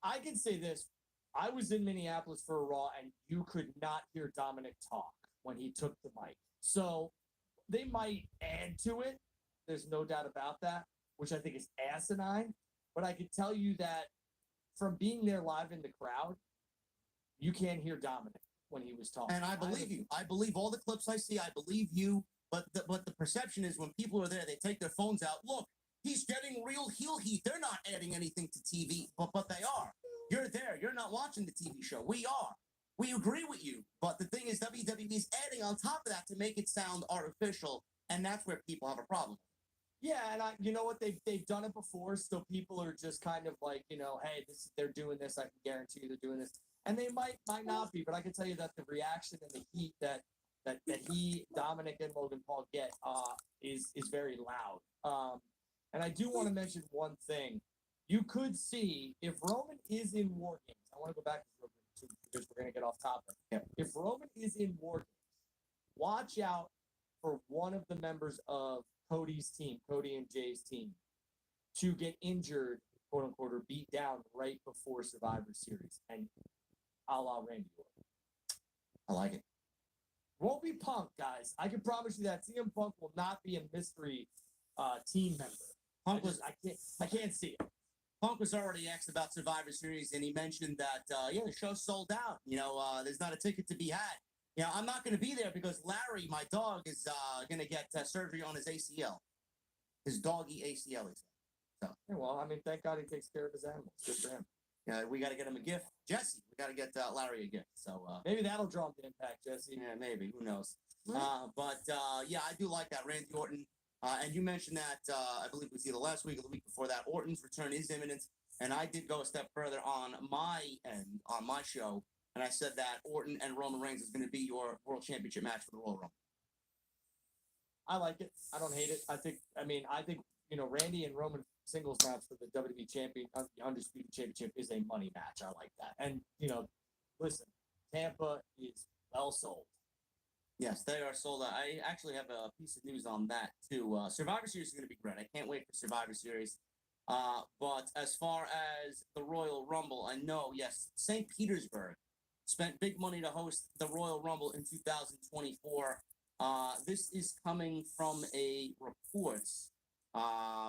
I can say this. I was in Minneapolis for a Raw, and you could not hear Dominic talk when he took the mic. So they might add to it. There's no doubt about that, which I think is asinine. But I can tell you that from being there live in the crowd, you can't hear Dominic when he was talking. And I believe you. I believe all the clips I see. I believe you. But the perception is when people are there, they take their phones out. Look, he's getting real heel heat. They're not adding anything to TV, but they are. You're there. You're not watching the TV show. We are. We agree with you. But the thing is, WWE is adding on top of that to make it sound artificial, and that's where people have a problem. Yeah, and you know what, they've done it before, so people are just kind of like, hey, they're doing this. I can guarantee you they're doing this, and they might not be, but I can tell you that the reaction and the heat that Dominic and Logan Paul get is very loud. And I do want to mention one thing. You could see if Roman is in War Games. I want to go back to Roman too, because we're going to get off topic. Yeah. If Roman is in War Games, watch out for one of the members of Cody's team, Cody and Jay's team, to get injured, quote unquote, or beat down right before Survivor Series, and a la Randy Orton. I like it. Won't be Punk, guys. I can promise you that CM Punk will not be a mystery team member. I can't see it. Punk was already asked about Survivor Series, and he mentioned that the show's sold out. There's not a ticket to be had. I'm not going to be there because Larry, my dog, is going to get surgery on his ACL. His doggy ACL, he said. So. Yeah, well, I mean, thank God he takes care of his animals. Good for him. Yeah, we got to get him a gift. Jesse, we got to get Larry a gift. So maybe that'll draw him to Impact, Jesse. Yeah, maybe. Who knows? But I do like that. Randy Orton. And you mentioned that, I believe it was either last week or the week before that, Orton's return is imminent. And I did go a step further on my end, on my show, and I said that Orton and Roman Reigns is going to be your World Championship match for the Royal Rumble. I like it. I don't hate it. I think Randy and Roman singles match for the WWE champion, the Undisputed Championship is a money match. I like that. And, listen, Tampa is well sold. Yes, they are sold out. I actually have a piece of news on that, too. Survivor Series is going to be great. I can't wait for Survivor Series. But as far as the Royal Rumble, I know, yes, St. Petersburg spent big money to host the Royal Rumble in 2024. This is coming from a report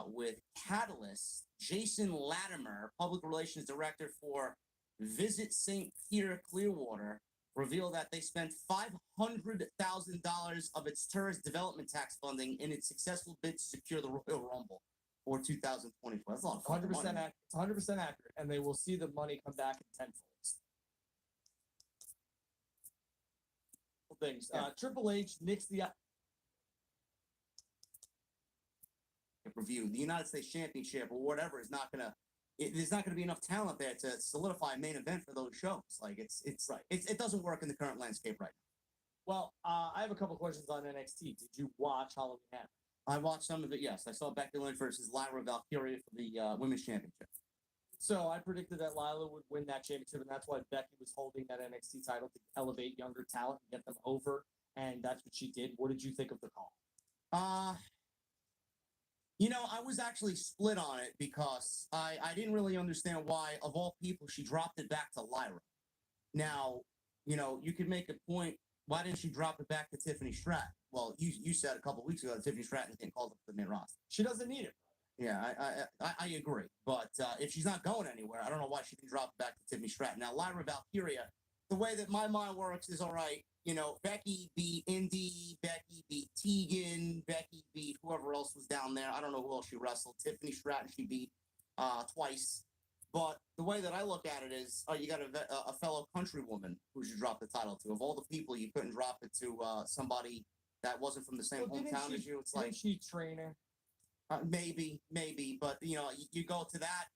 with Catalyst. Jason Latimer, Public Relations Director for Visit St. Peter Clearwater, revealed that they spent $500,000 of its tourist development tax funding in its successful bid to secure the Royal Rumble for 2024. That's a lot of 100% accurate. 100% accurate, and they will see the money come back in tenfold. Things. Yeah. Triple H nixed the review. The United States Championship or whatever is not gonna. There's not going to be enough talent there to solidify a main event for those shows. Like it's right. It doesn't work in the current landscape right now. Well, I have a couple questions on NXT. Did you watch Halloween Havoc? I watched some of it. Yes, I saw Becky Lynch versus Lyra Valkyria for the Women's Championship. So I predicted that Lila would win that championship, and that's why Becky was holding that NXT title to elevate younger talent and get them over. And that's what she did. What did you think of the call? I was actually split on it because I didn't really understand why, of all people, she dropped it back to Lyra. Now, you could make a point. Why didn't she drop it back to Tiffany Stratton? Well, you said a couple of weeks ago that Tiffany Stratton getting called up to the main roster. She doesn't need it. Yeah, I agree. But if she's not going anywhere, I don't know why she didn't drop it back to Tiffany Stratton. Now, Lyra Valkyria, the way that my mind works is all right. Becky beat Indy, Becky beat Tegan, Becky beat whoever else was down there. I don't know who else she wrestled. Tiffany Stratton she beat twice. But the way that I look at it is, you got a fellow countrywoman who should drop the title to. Of all the people, you couldn't drop it to somebody that wasn't from the same hometown as you. It's like she train her? Maybe. But, you go to that,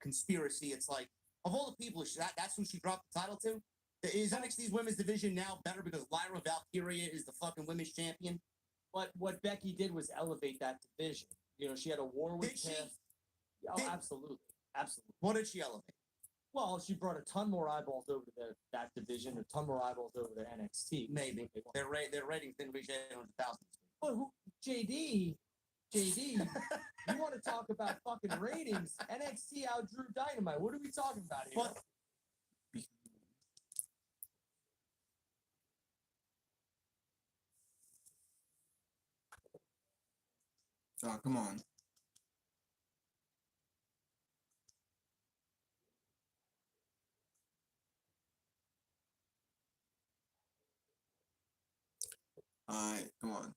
conspiracy. It's like, of all the people, that's who she dropped the title to? Is NXT's women's division now better because Lyra Valkyria is the fucking women's champion? But what Becky did was elevate that division. She had a war with Cass. Oh, absolutely. Absolutely. What did she elevate? Well, she brought a ton more eyeballs over to that division, a ton more eyeballs over to NXT. Maybe. Their ratings didn't reach 800,000. But JD, you want to talk about fucking ratings? NXT outdrew Dynamite. What are we talking about here? But, oh, come on. All right, come on.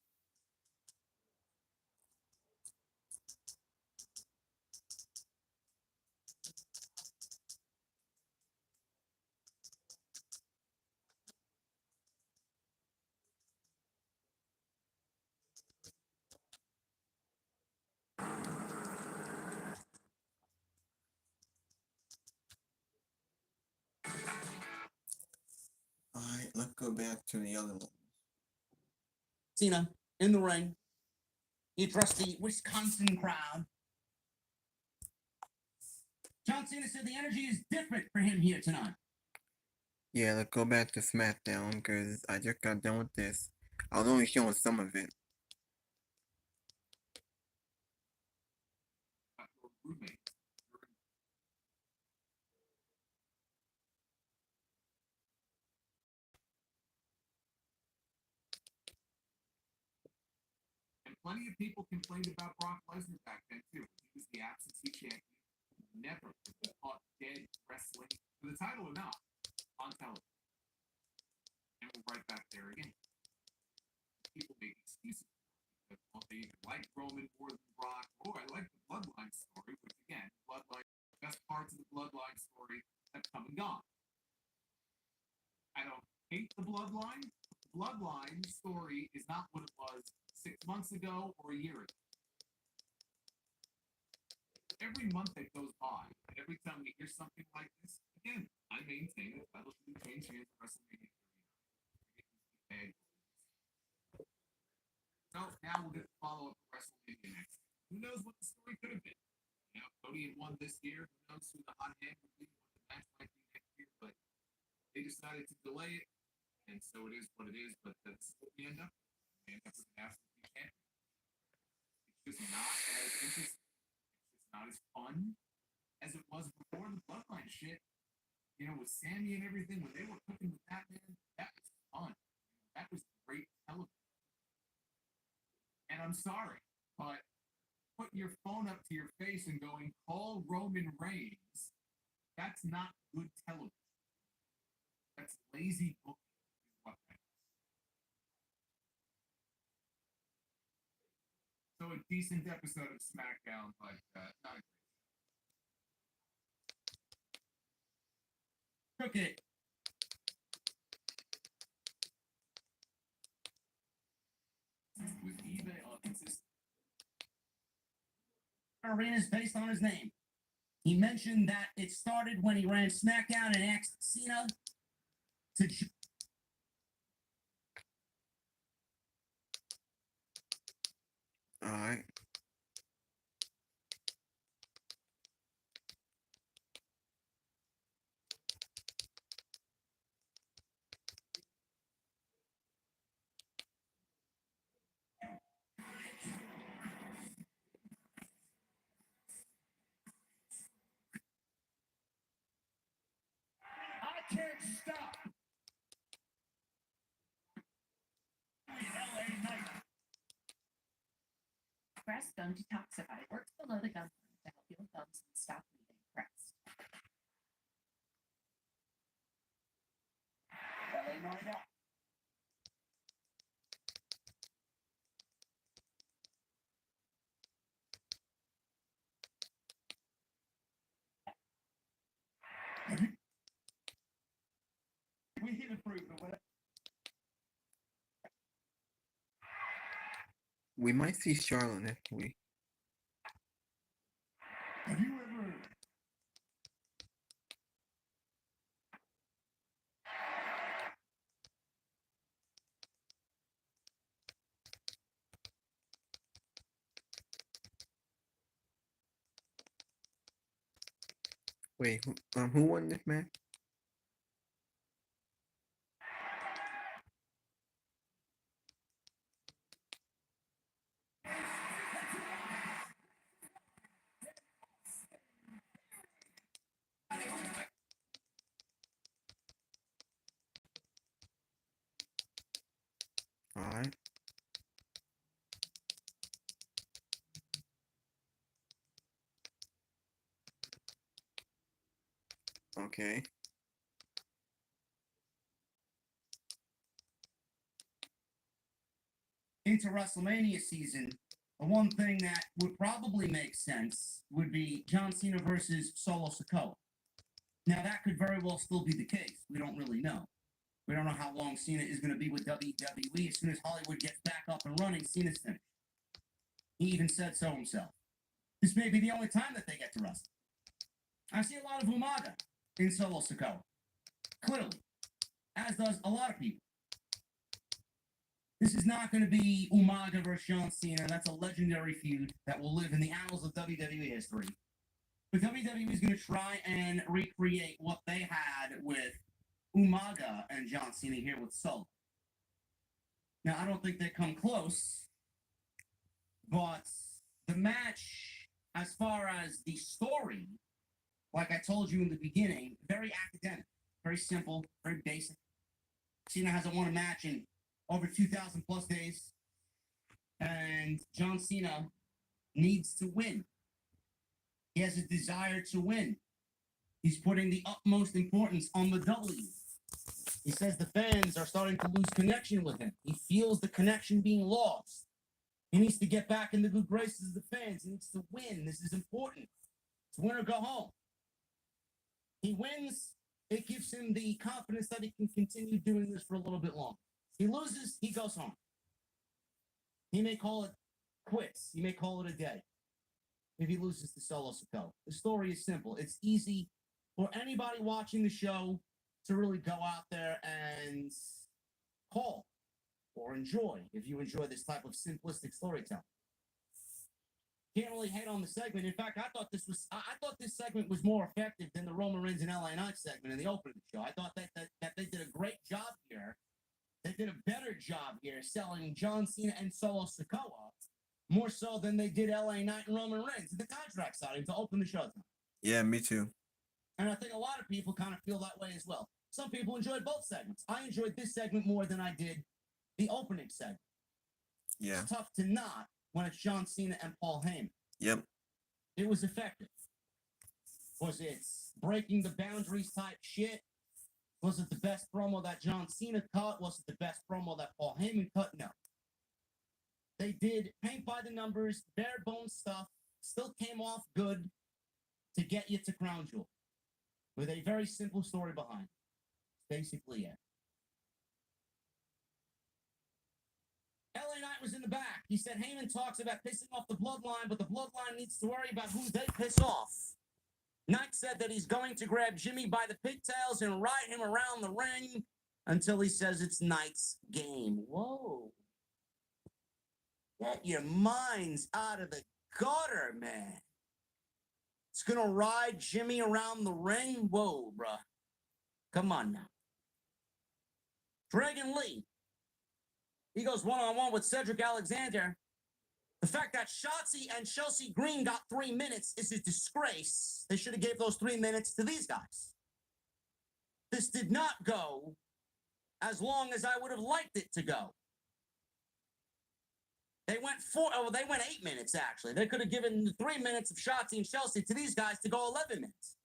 Let's go back to the other one. Cena in the ring. He addressed the Wisconsin crowd. John Cena said the energy is different for him here tonight. Yeah, let's go back to Smackdown because I just got done with this. I was only showing some of it. And plenty of people complained about Brock Lesnar back then too. He was the absentee champion. Never fought dead wrestling for the title or not on television. And we're right back there again. People make excuses because well, they either like Roman more than Brock, or I like the Bloodline story, which again, Bloodline, best parts of the Bloodline story have come and gone. I don't hate the Bloodline. The Bloodline story is not what it was 6 months ago or a year ago. Every month that goes by, and every time we hear something like this, again, I maintain that title should be changed hands at WrestleMania 39. So now we'll get to follow up with WrestleMania next. Who knows what the story could have been? You know, Cody had won this year. Who knows who the hot hand would be, what the match might be next year, but they decided to delay it, and so it is what it is, but that's what we end up with. We end up with an absolute champion. It's just not as interesting. It's not as fun as it was before the Bloodline shit. You know, with Sammy and everything, when they were cooking with that man, that was fun. That was great television. And I'm sorry, but putting your phone up to your face and going, call Roman Reigns, that's not good television. That's lazy booking, is what that is. So a decent episode of Smackdown, but not a great. Cook it. With eBay authenticity. Arena is based on his name. He mentioned that it started when he ran SmackDown and asked Cena to. All right. I can't stop. LA Knight. Crest Gum Detoxify works below the gum line to help your gums stop bleeding. Crest. LA Knight. We hit approved or whatever. We might see Charlotte next week. Have you ever Wait, who won this match? All right. Okay. Into WrestleMania season, the one thing that would probably make sense would be John Cena versus Solo Sikoa. Now, that could very well still be the case. We don't really know. We don't know how long Cena is going to be with WWE. As soon as Hollywood gets back up and running, Cena's finished. He even said so himself. This may be the only time that they get to wrestle. I see a lot of Umaga in Solo Sikoa. Clearly. as does a lot of people. This is not going to be Umaga versus John Cena. That's a legendary feud that will live in the annals of WWE history. But WWE is going to try and recreate what they had with Umaga and John Cena here with Solo. Now, I don't think they come close, but the match, as far as the story, like I told you in the beginning, very academic, very simple, very basic. Cena hasn't won a match in over 2,000 plus days, and John Cena needs to win. He has a desire to win. He's putting the utmost importance on the W. He says the fans are starting to lose connection with him. He feels the connection being lost. He needs to get back in the good graces of the fans. He needs to win. This is important. It's win or go home. He wins. It gives him the confidence that he can continue doing this for a little bit longer. He loses, he goes home. He may call it quits. He may call it a day if he loses to Solo Sikoa. The story is simple. It's easy for anybody watching the show to really go out there and call or enjoy if you enjoy this type of simplistic storytelling. Can't really hate on the segment. In fact, I thought this segment was more effective than the Roman Reigns and LA Knight segment in the opening of the show. I thought that they did a great job here. They did a better job here selling John Cena and Solo Sikoa more so than they did LA Knight and Roman Reigns at the contract signing to open the show time. Yeah, me too. And I think a lot of people kind of feel that way as well. Some people enjoyed both segments. I enjoyed this segment more than I did the opening segment. Yeah. It's tough to not when it's John Cena and Paul Heyman. Yep. It was effective. Was it breaking the boundaries type shit? Was it the best promo that John Cena cut? Was it the best promo that Paul Heyman cut? No. They did paint by the numbers, bare bones stuff, still came off good to get you to Crown Jewel with a very simple story behind it. Basically it. LA Knight was in the back. He said Heyman talks about pissing off the bloodline, but the bloodline needs to worry about who they piss off. Knight said that he's going to grab Jimmy by the pigtails and ride him around the ring until he says it's Knight's game. Whoa. Get your minds out of the gutter, man. It's going to ride Jimmy around the ring? Whoa, bruh. Come on now. Dragon Lee. He goes one-on-one with Cedric Alexander. The fact that Shotzi and Chelsea Green got 3 minutes is a disgrace. They should have gave those 3 minutes to these guys. This did not go as long as I would have liked it to go. They went 8 minutes, actually. They could have given the 3 minutes of Shotzi and Chelsea to these guys to go 11 minutes.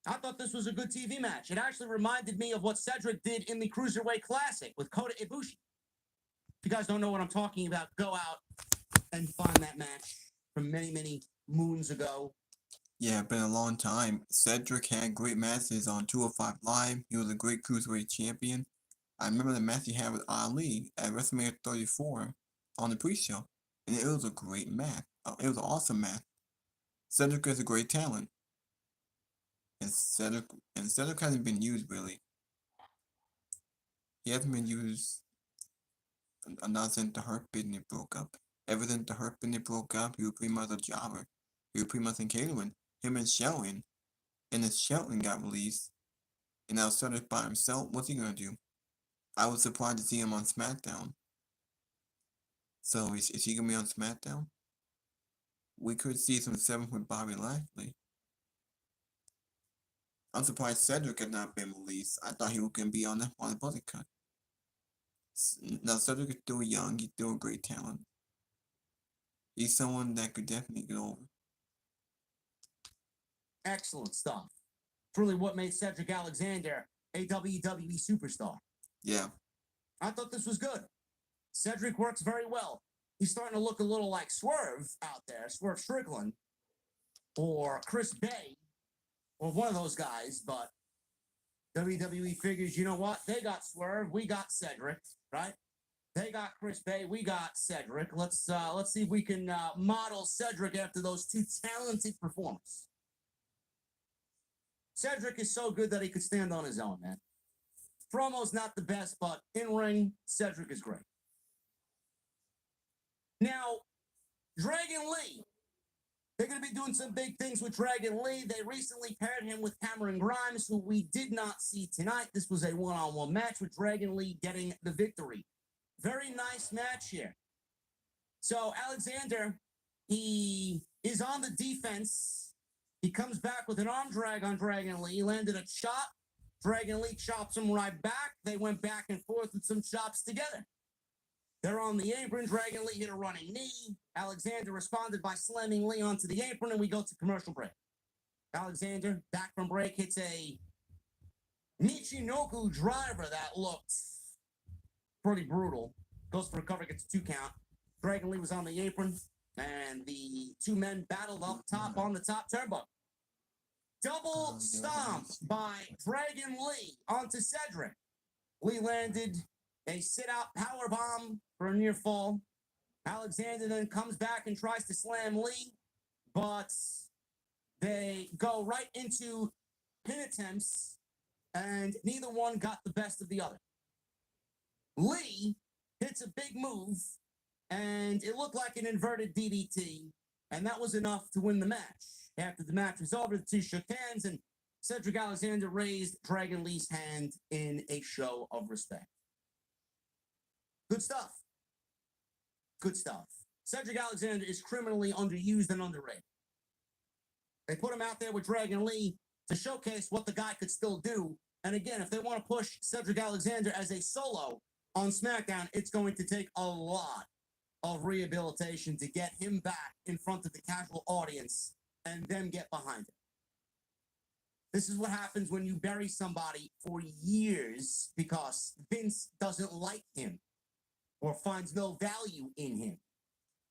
I thought this was a good TV match. It actually reminded me of what Cedric did in the Cruiserweight Classic with Kota Ibushi. If you guys don't know what I'm talking about, go out and find that match from many, many moons ago. Yeah, been a long time. Cedric had great matches on 205 Live. He was a great Cruiserweight champion. I remember the match he had with Ali at WrestleMania 34 on the pre-show. And it was a great match. It was an awesome match. Cedric is a great talent. And Cedric hasn't been used really. He hasn't been used not since the Hurt Business broke up. Ever since the Hurt Business broke up, he was pretty much a jobber. He was pretty much in catering. Him and Shelton. And then Shelton got released. And now Cedric by himself. What's he gonna do? I was surprised to see him on Smackdown. So is he gonna be on Smackdown? We could see some 7 with Bobby Lashley. I'm surprised Cedric had not been released. I thought he was gonna be on the budget cut. Now Cedric is still young. He's still a great talent. He's someone that could definitely get over. Excellent stuff. It's really what made Cedric Alexander a WWE superstar. Yeah. I thought this was good. Cedric works very well. He's starting to look a little like Swerve out there, Swerve Strickland, or Chris Bay, or one of those guys, but WWE figures, you know what? They got Swerve, we got Cedric, right? They got Chris Bay, we got Cedric. Let's see if we can model Cedric after those two talented performers. Cedric is so good that he could stand on his own, man. Promo's not the best, but in ring, Cedric is great. Now, Dragon Lee. They're going to be doing some big things with Dragon Lee. They recently paired him with Cameron Grimes, who we did not see tonight. This was a one-on-one match with Dragon Lee getting the victory. Very nice match here. So Alexander, he is on the defense. He comes back with an arm drag on Dragon Lee. He landed a chop. Dragon Lee chops him right back. They went back and forth with some chops together. They're on the apron. Dragon Lee hit a running knee. Alexander responded by slamming Lee onto the apron, and we go to commercial break. Alexander, back from break, hits a Michinoku driver that looked pretty brutal. Goes for a cover, gets a 2 count. Dragon Lee was on the apron, and the two men battled up top on the top turnbuckle. Double stomp by Dragon Lee onto Cedric. Lee landed a sit-out powerbomb for a near fall. Alexander then comes back and tries to slam Lee, but they go right into pin attempts, and neither one got the best of the other. Lee hits a big move, and it looked like an inverted DDT, and that was enough to win the match. After the match was over, the two shook hands, and Cedric Alexander raised Dragon Lee's hand in a show of respect. Good stuff. Good stuff. Cedric Alexander is criminally underused and underrated. They put him out there with Dragon Lee to showcase what the guy could still do. And again, if they want to push Cedric Alexander as a solo on SmackDown, it's going to take a lot of rehabilitation to get him back in front of the casual audience and them get behind him. This is what happens when you bury somebody for years because Vince doesn't like him or finds no value in him.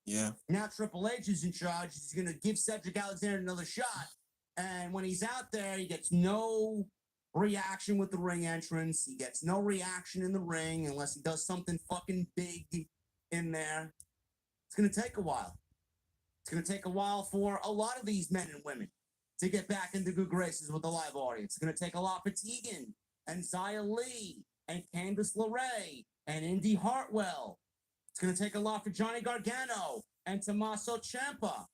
Yeah. Now Triple H is in charge. He's going to give Cedric Alexander another shot. And when he's out there, he gets no reaction with the ring entrance. He gets no reaction in the ring unless he does something fucking big in there. It's going to take a while. It's going to take a while for a lot of these men and women to get back into good graces with the live audience. It's going to take a lot for Tegan and Xia Li and Candice LeRae and Indy Hartwell. It's going to take a lot for Johnny Gargano and Tommaso Ciampa.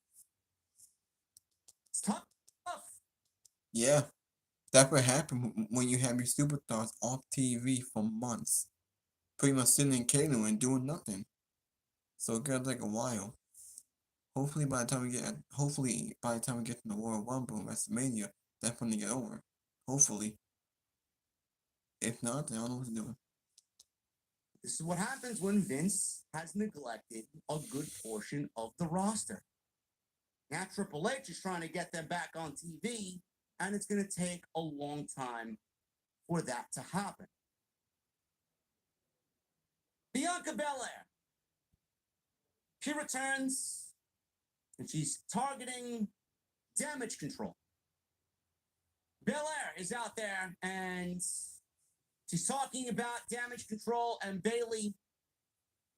It's tough. Yeah. That's what happened when you have your superstars off TV for months. Pretty much sitting in catering and doing nothing. So it's going to take a while. Hopefully by the time we get to the Royal Rumble and WrestleMania, that's when they get over. Hopefully. If not, I don't know what to do. This is what happens when Vince has neglected a good portion of the roster. Now Triple H is trying to get them back on TV, and it's going to take a long time for that to happen. Bianca Belair. She returns, and she's targeting Damage Control. Belair is out there, and she's talking about Damage Control and Bayley,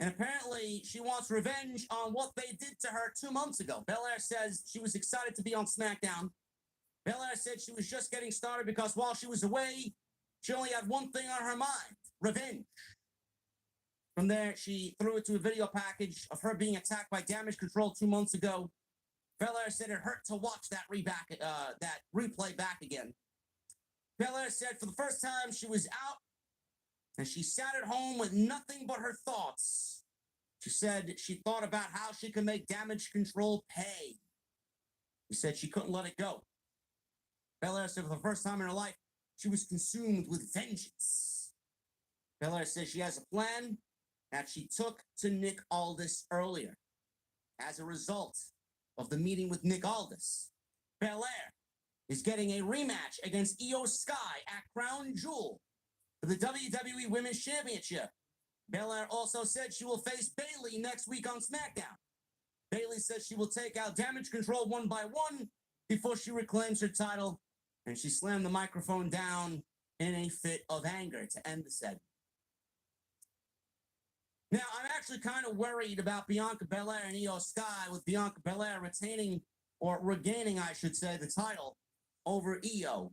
and apparently she wants revenge on what they did to her 2 months ago. Belair says she was excited to be on SmackDown. Belair said she was just getting started because while she was away, she only had one thing on her mind: revenge. From there, she threw it to a video package of her being attacked by Damage Control 2 months ago. Belair said it hurt to watch that replay back again. Belair said for the first time she was out and she sat at home with nothing but her thoughts. She said she thought about how she could make Damage Control pay. She said she couldn't let it go. Belair said for the first time in her life, she was consumed with vengeance. Belair says she has a plan that she took to Nick Aldis earlier. As a result of the meeting with Nick Aldis, Belair is getting a rematch against Io Sky at Crown Jewel for the WWE Women's Championship. Belair also said she will face Bayley next week on SmackDown. Bayley says she will take out Damage Control one by one before she reclaims her title, and she slammed the microphone down in a fit of anger to end the segment. Now, I'm actually kind of worried about Bianca Belair and Io Sky, with Bianca Belair retaining, or regaining, I should say, the title over Io.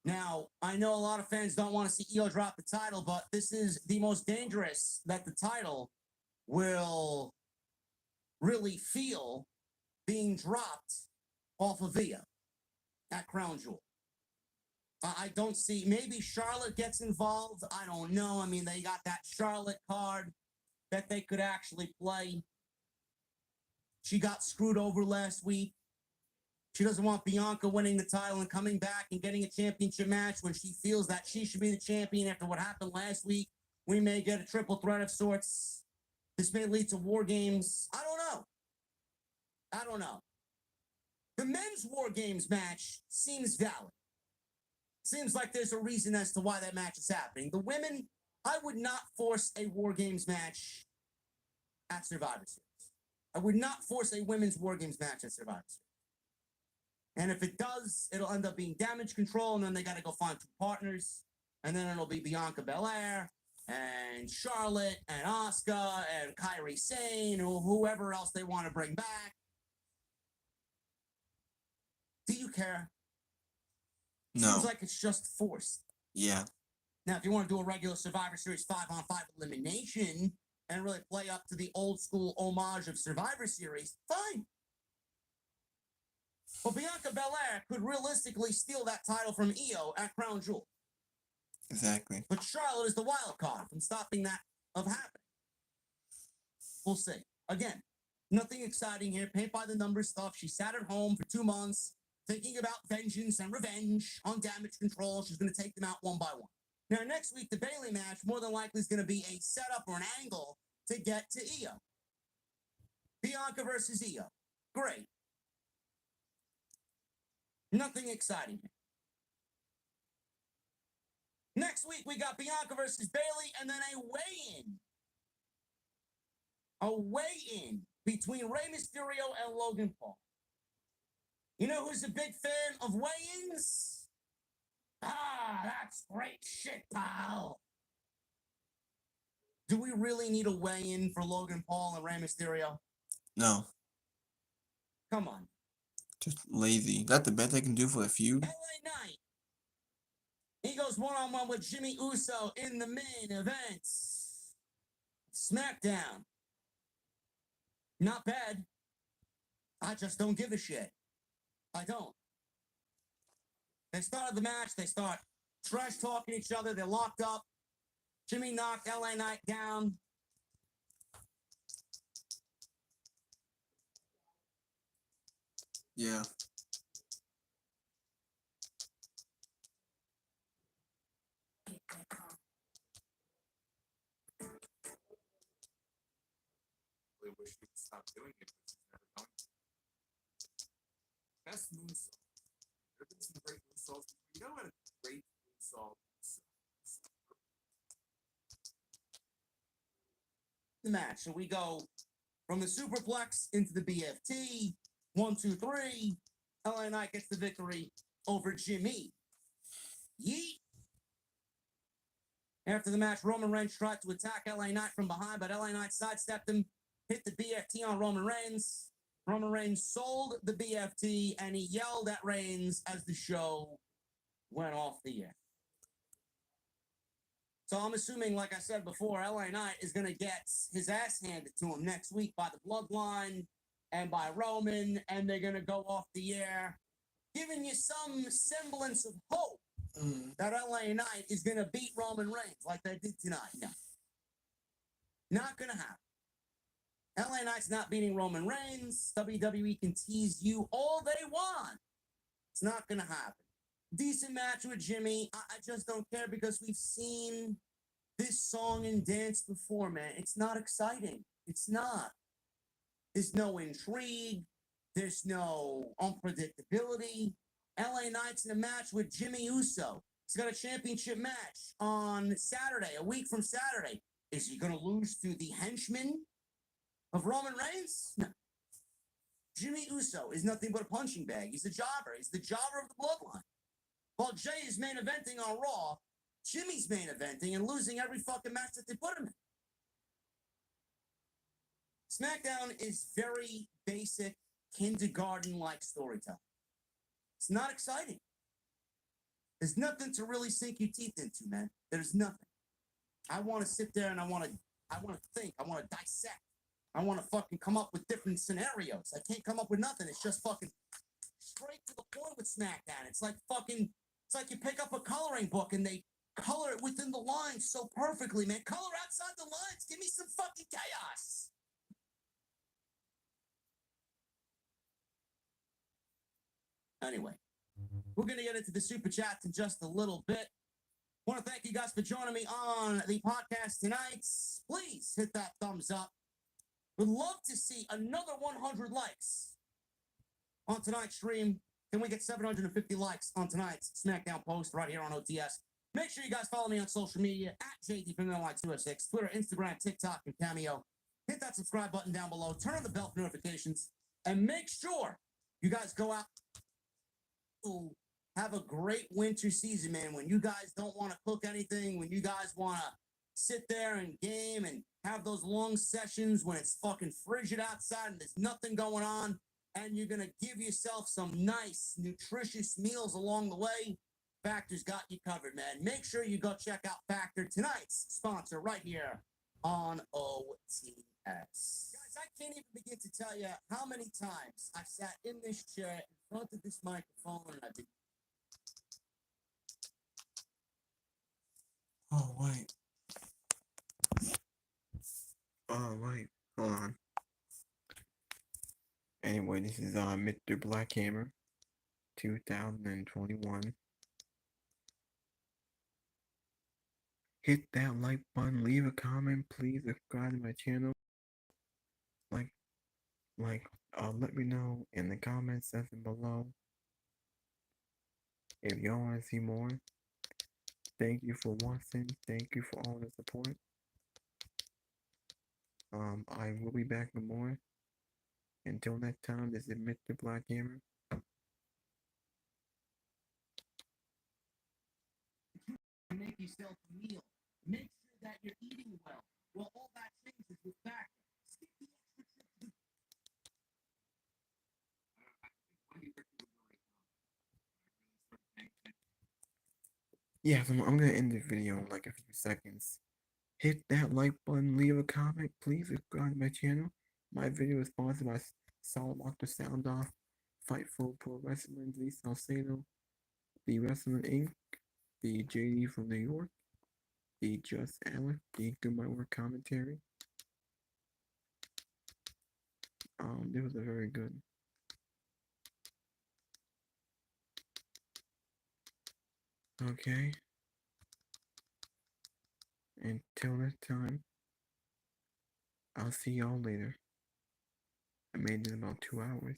Now, I know a lot of fans don't want to see Io drop the title, but this is the most dangerous that the title will really feel being dropped off of Io at Crown Jewel. I don't see, maybe Charlotte gets involved. I don't know. I mean, they got that Charlotte card that they could actually play. She got screwed over last week. She doesn't want Bianca winning the title and coming back and getting a championship match when she feels that she should be the champion after what happened last week. We may get a triple threat of sorts. This may lead to War Games. I don't know. The men's War Games match seems valid. Seems like there's a reason as to why that match is happening. The women, I would not force a War Games match at Survivor Series. I would not force a women's War Games match at Survivor Series. And if it does, it'll end up being Damage Control, and then they got to go find two partners. And then it'll be Bianca Belair and Charlotte and Asuka and Kairi Sane or whoever else they want to bring back. Do you care? No. Seems like it's just forced. Yeah. Now, if you want to do a regular Survivor Series 5-on-5 elimination and really play up to the old school homage of Survivor Series, fine. But Bianca Belair could realistically steal that title from Io at Crown Jewel. Exactly. But Charlotte is the wild card from stopping that of happening. We'll see. Again, nothing exciting here. Paint by the numbers stuff. She sat at home for 2 months thinking about vengeance and revenge on Damage Control. She's going to take them out one by one. Now, next week, the Bayley match more than likely is going to be a setup or an angle to get to Io. Bianca versus Io. Great. Nothing exciting here. Next week, we got Bianca versus Bayley and then a weigh-in. A weigh-in between Rey Mysterio and Logan Paul. You know who's a big fan of weigh-ins? Ah, that's great shit, pal. Do we really need a weigh-in for Logan Paul and Rey Mysterio? No. Come on. Just lazy. That's the best they can do for the feud. LA Knight. He goes one-on-one with Jimmy Uso in the main event. Smackdown. Not bad. I just don't give a shit. I don't. They started the match. They start trash talking each other. They're locked up. Jimmy knocked LA Knight down. Yeah. I wish he'd stop doing it, but he's never done it. Best moonsault. There have been some great moonsaults. You know what a great moonsault is? The match. So we go from the superplex into the BFT. 1, 2, 3. LA Knight gets the victory over Jimmy. Yeet. After the match, Roman Reigns tried to attack LA Knight from behind, but LA Knight sidestepped him, hit the BFT on Roman Reigns. Roman Reigns sold the BFT, and he yelled at Reigns as the show went off the air. So I'm assuming, like I said before, LA Knight is going to get his ass handed to him next week by the Bloodline and by Roman, and they're going to go off the air, giving you some semblance of hope that LA Knight is going to beat Roman Reigns like they did tonight. No. Not going to happen. LA Knight's not beating Roman Reigns. WWE can tease you all they want. It's not going to happen. Decent match with Jimmy. I just don't care because we've seen this song and dance before, man. It's not exciting. It's not. There's no intrigue. There's no unpredictability. LA Knight's in a match with Jimmy Uso. He's got a championship match on Saturday, a week from Saturday. Is he going to lose to the henchman of Roman Reigns? No. Jimmy Uso is nothing but a punching bag. He's a jobber. He's the jobber of the Bloodline. While Jay is main eventing on Raw, Jimmy's main eventing and losing every fucking match that they put him in. SmackDown is very basic, kindergarten-like storytelling. It's not exciting. There's nothing to really sink your teeth into, man. There's nothing. I want to sit there and I want to think. I want to dissect. I want to fucking come up with different scenarios. I can't come up with nothing. It's just fucking straight to the point with Smackdown. It's like you pick up a coloring book and they color it within the lines so perfectly, man. Color outside the lines. Give me some fucking chaos. Anyway, we're going to get into the super chats in just a little bit. Want to thank you guys for joining me on the podcast tonight. Please hit that thumbs up. Would love to see another 100 likes on tonight's stream. Can we get 750 likes on tonight's Smackdown post right here on OTS? Make sure you guys follow me on social media at JDFingerLine206, Twitter, Instagram, TikTok, and Cameo. Hit that subscribe button down below. Turn on the bell for notifications. And make sure you guys go out to have a great winter season, man. When you guys don't want to cook anything, when you guys want to sit there and game and have those long sessions when it's fucking frigid outside and there's nothing going on, and you're going to give yourself some nice, nutritious meals along the way, Factor's got you covered, man. Make sure you go check out Factor, tonight's sponsor right here on OTS. Guys, I can't even begin to tell you how many times I've sat in this chair in front of this microphone and I've been... Oh, wait. Oh, wait. Hold on. Anyway, this is Mr. Blackhammer, 2021. Hit that like button, leave a comment, please subscribe to my channel. Let me know in the comment section below if y'all want to see more. Thank you for watching. Thank you for all the support. I will be back with more. Until next time, this is Mr. Blackhammer. Make yourself a meal. Make sure that you're eating well. Well, all that changes with Factor. Skip the extra Yeah, so I'm gonna end the video in like a few seconds. Hit that like button, leave a comment, please subscribe to my channel. My video is sponsored by Solid Walker Sound Off, Fightful Pro Wrestling, Lee Salcedo, The Wrestling Inc., the JD from New York, the Just Alec, the Do My Work commentary. It was a very good. Okay. Until next time, I'll see y'all later. I made it in about 2 hours.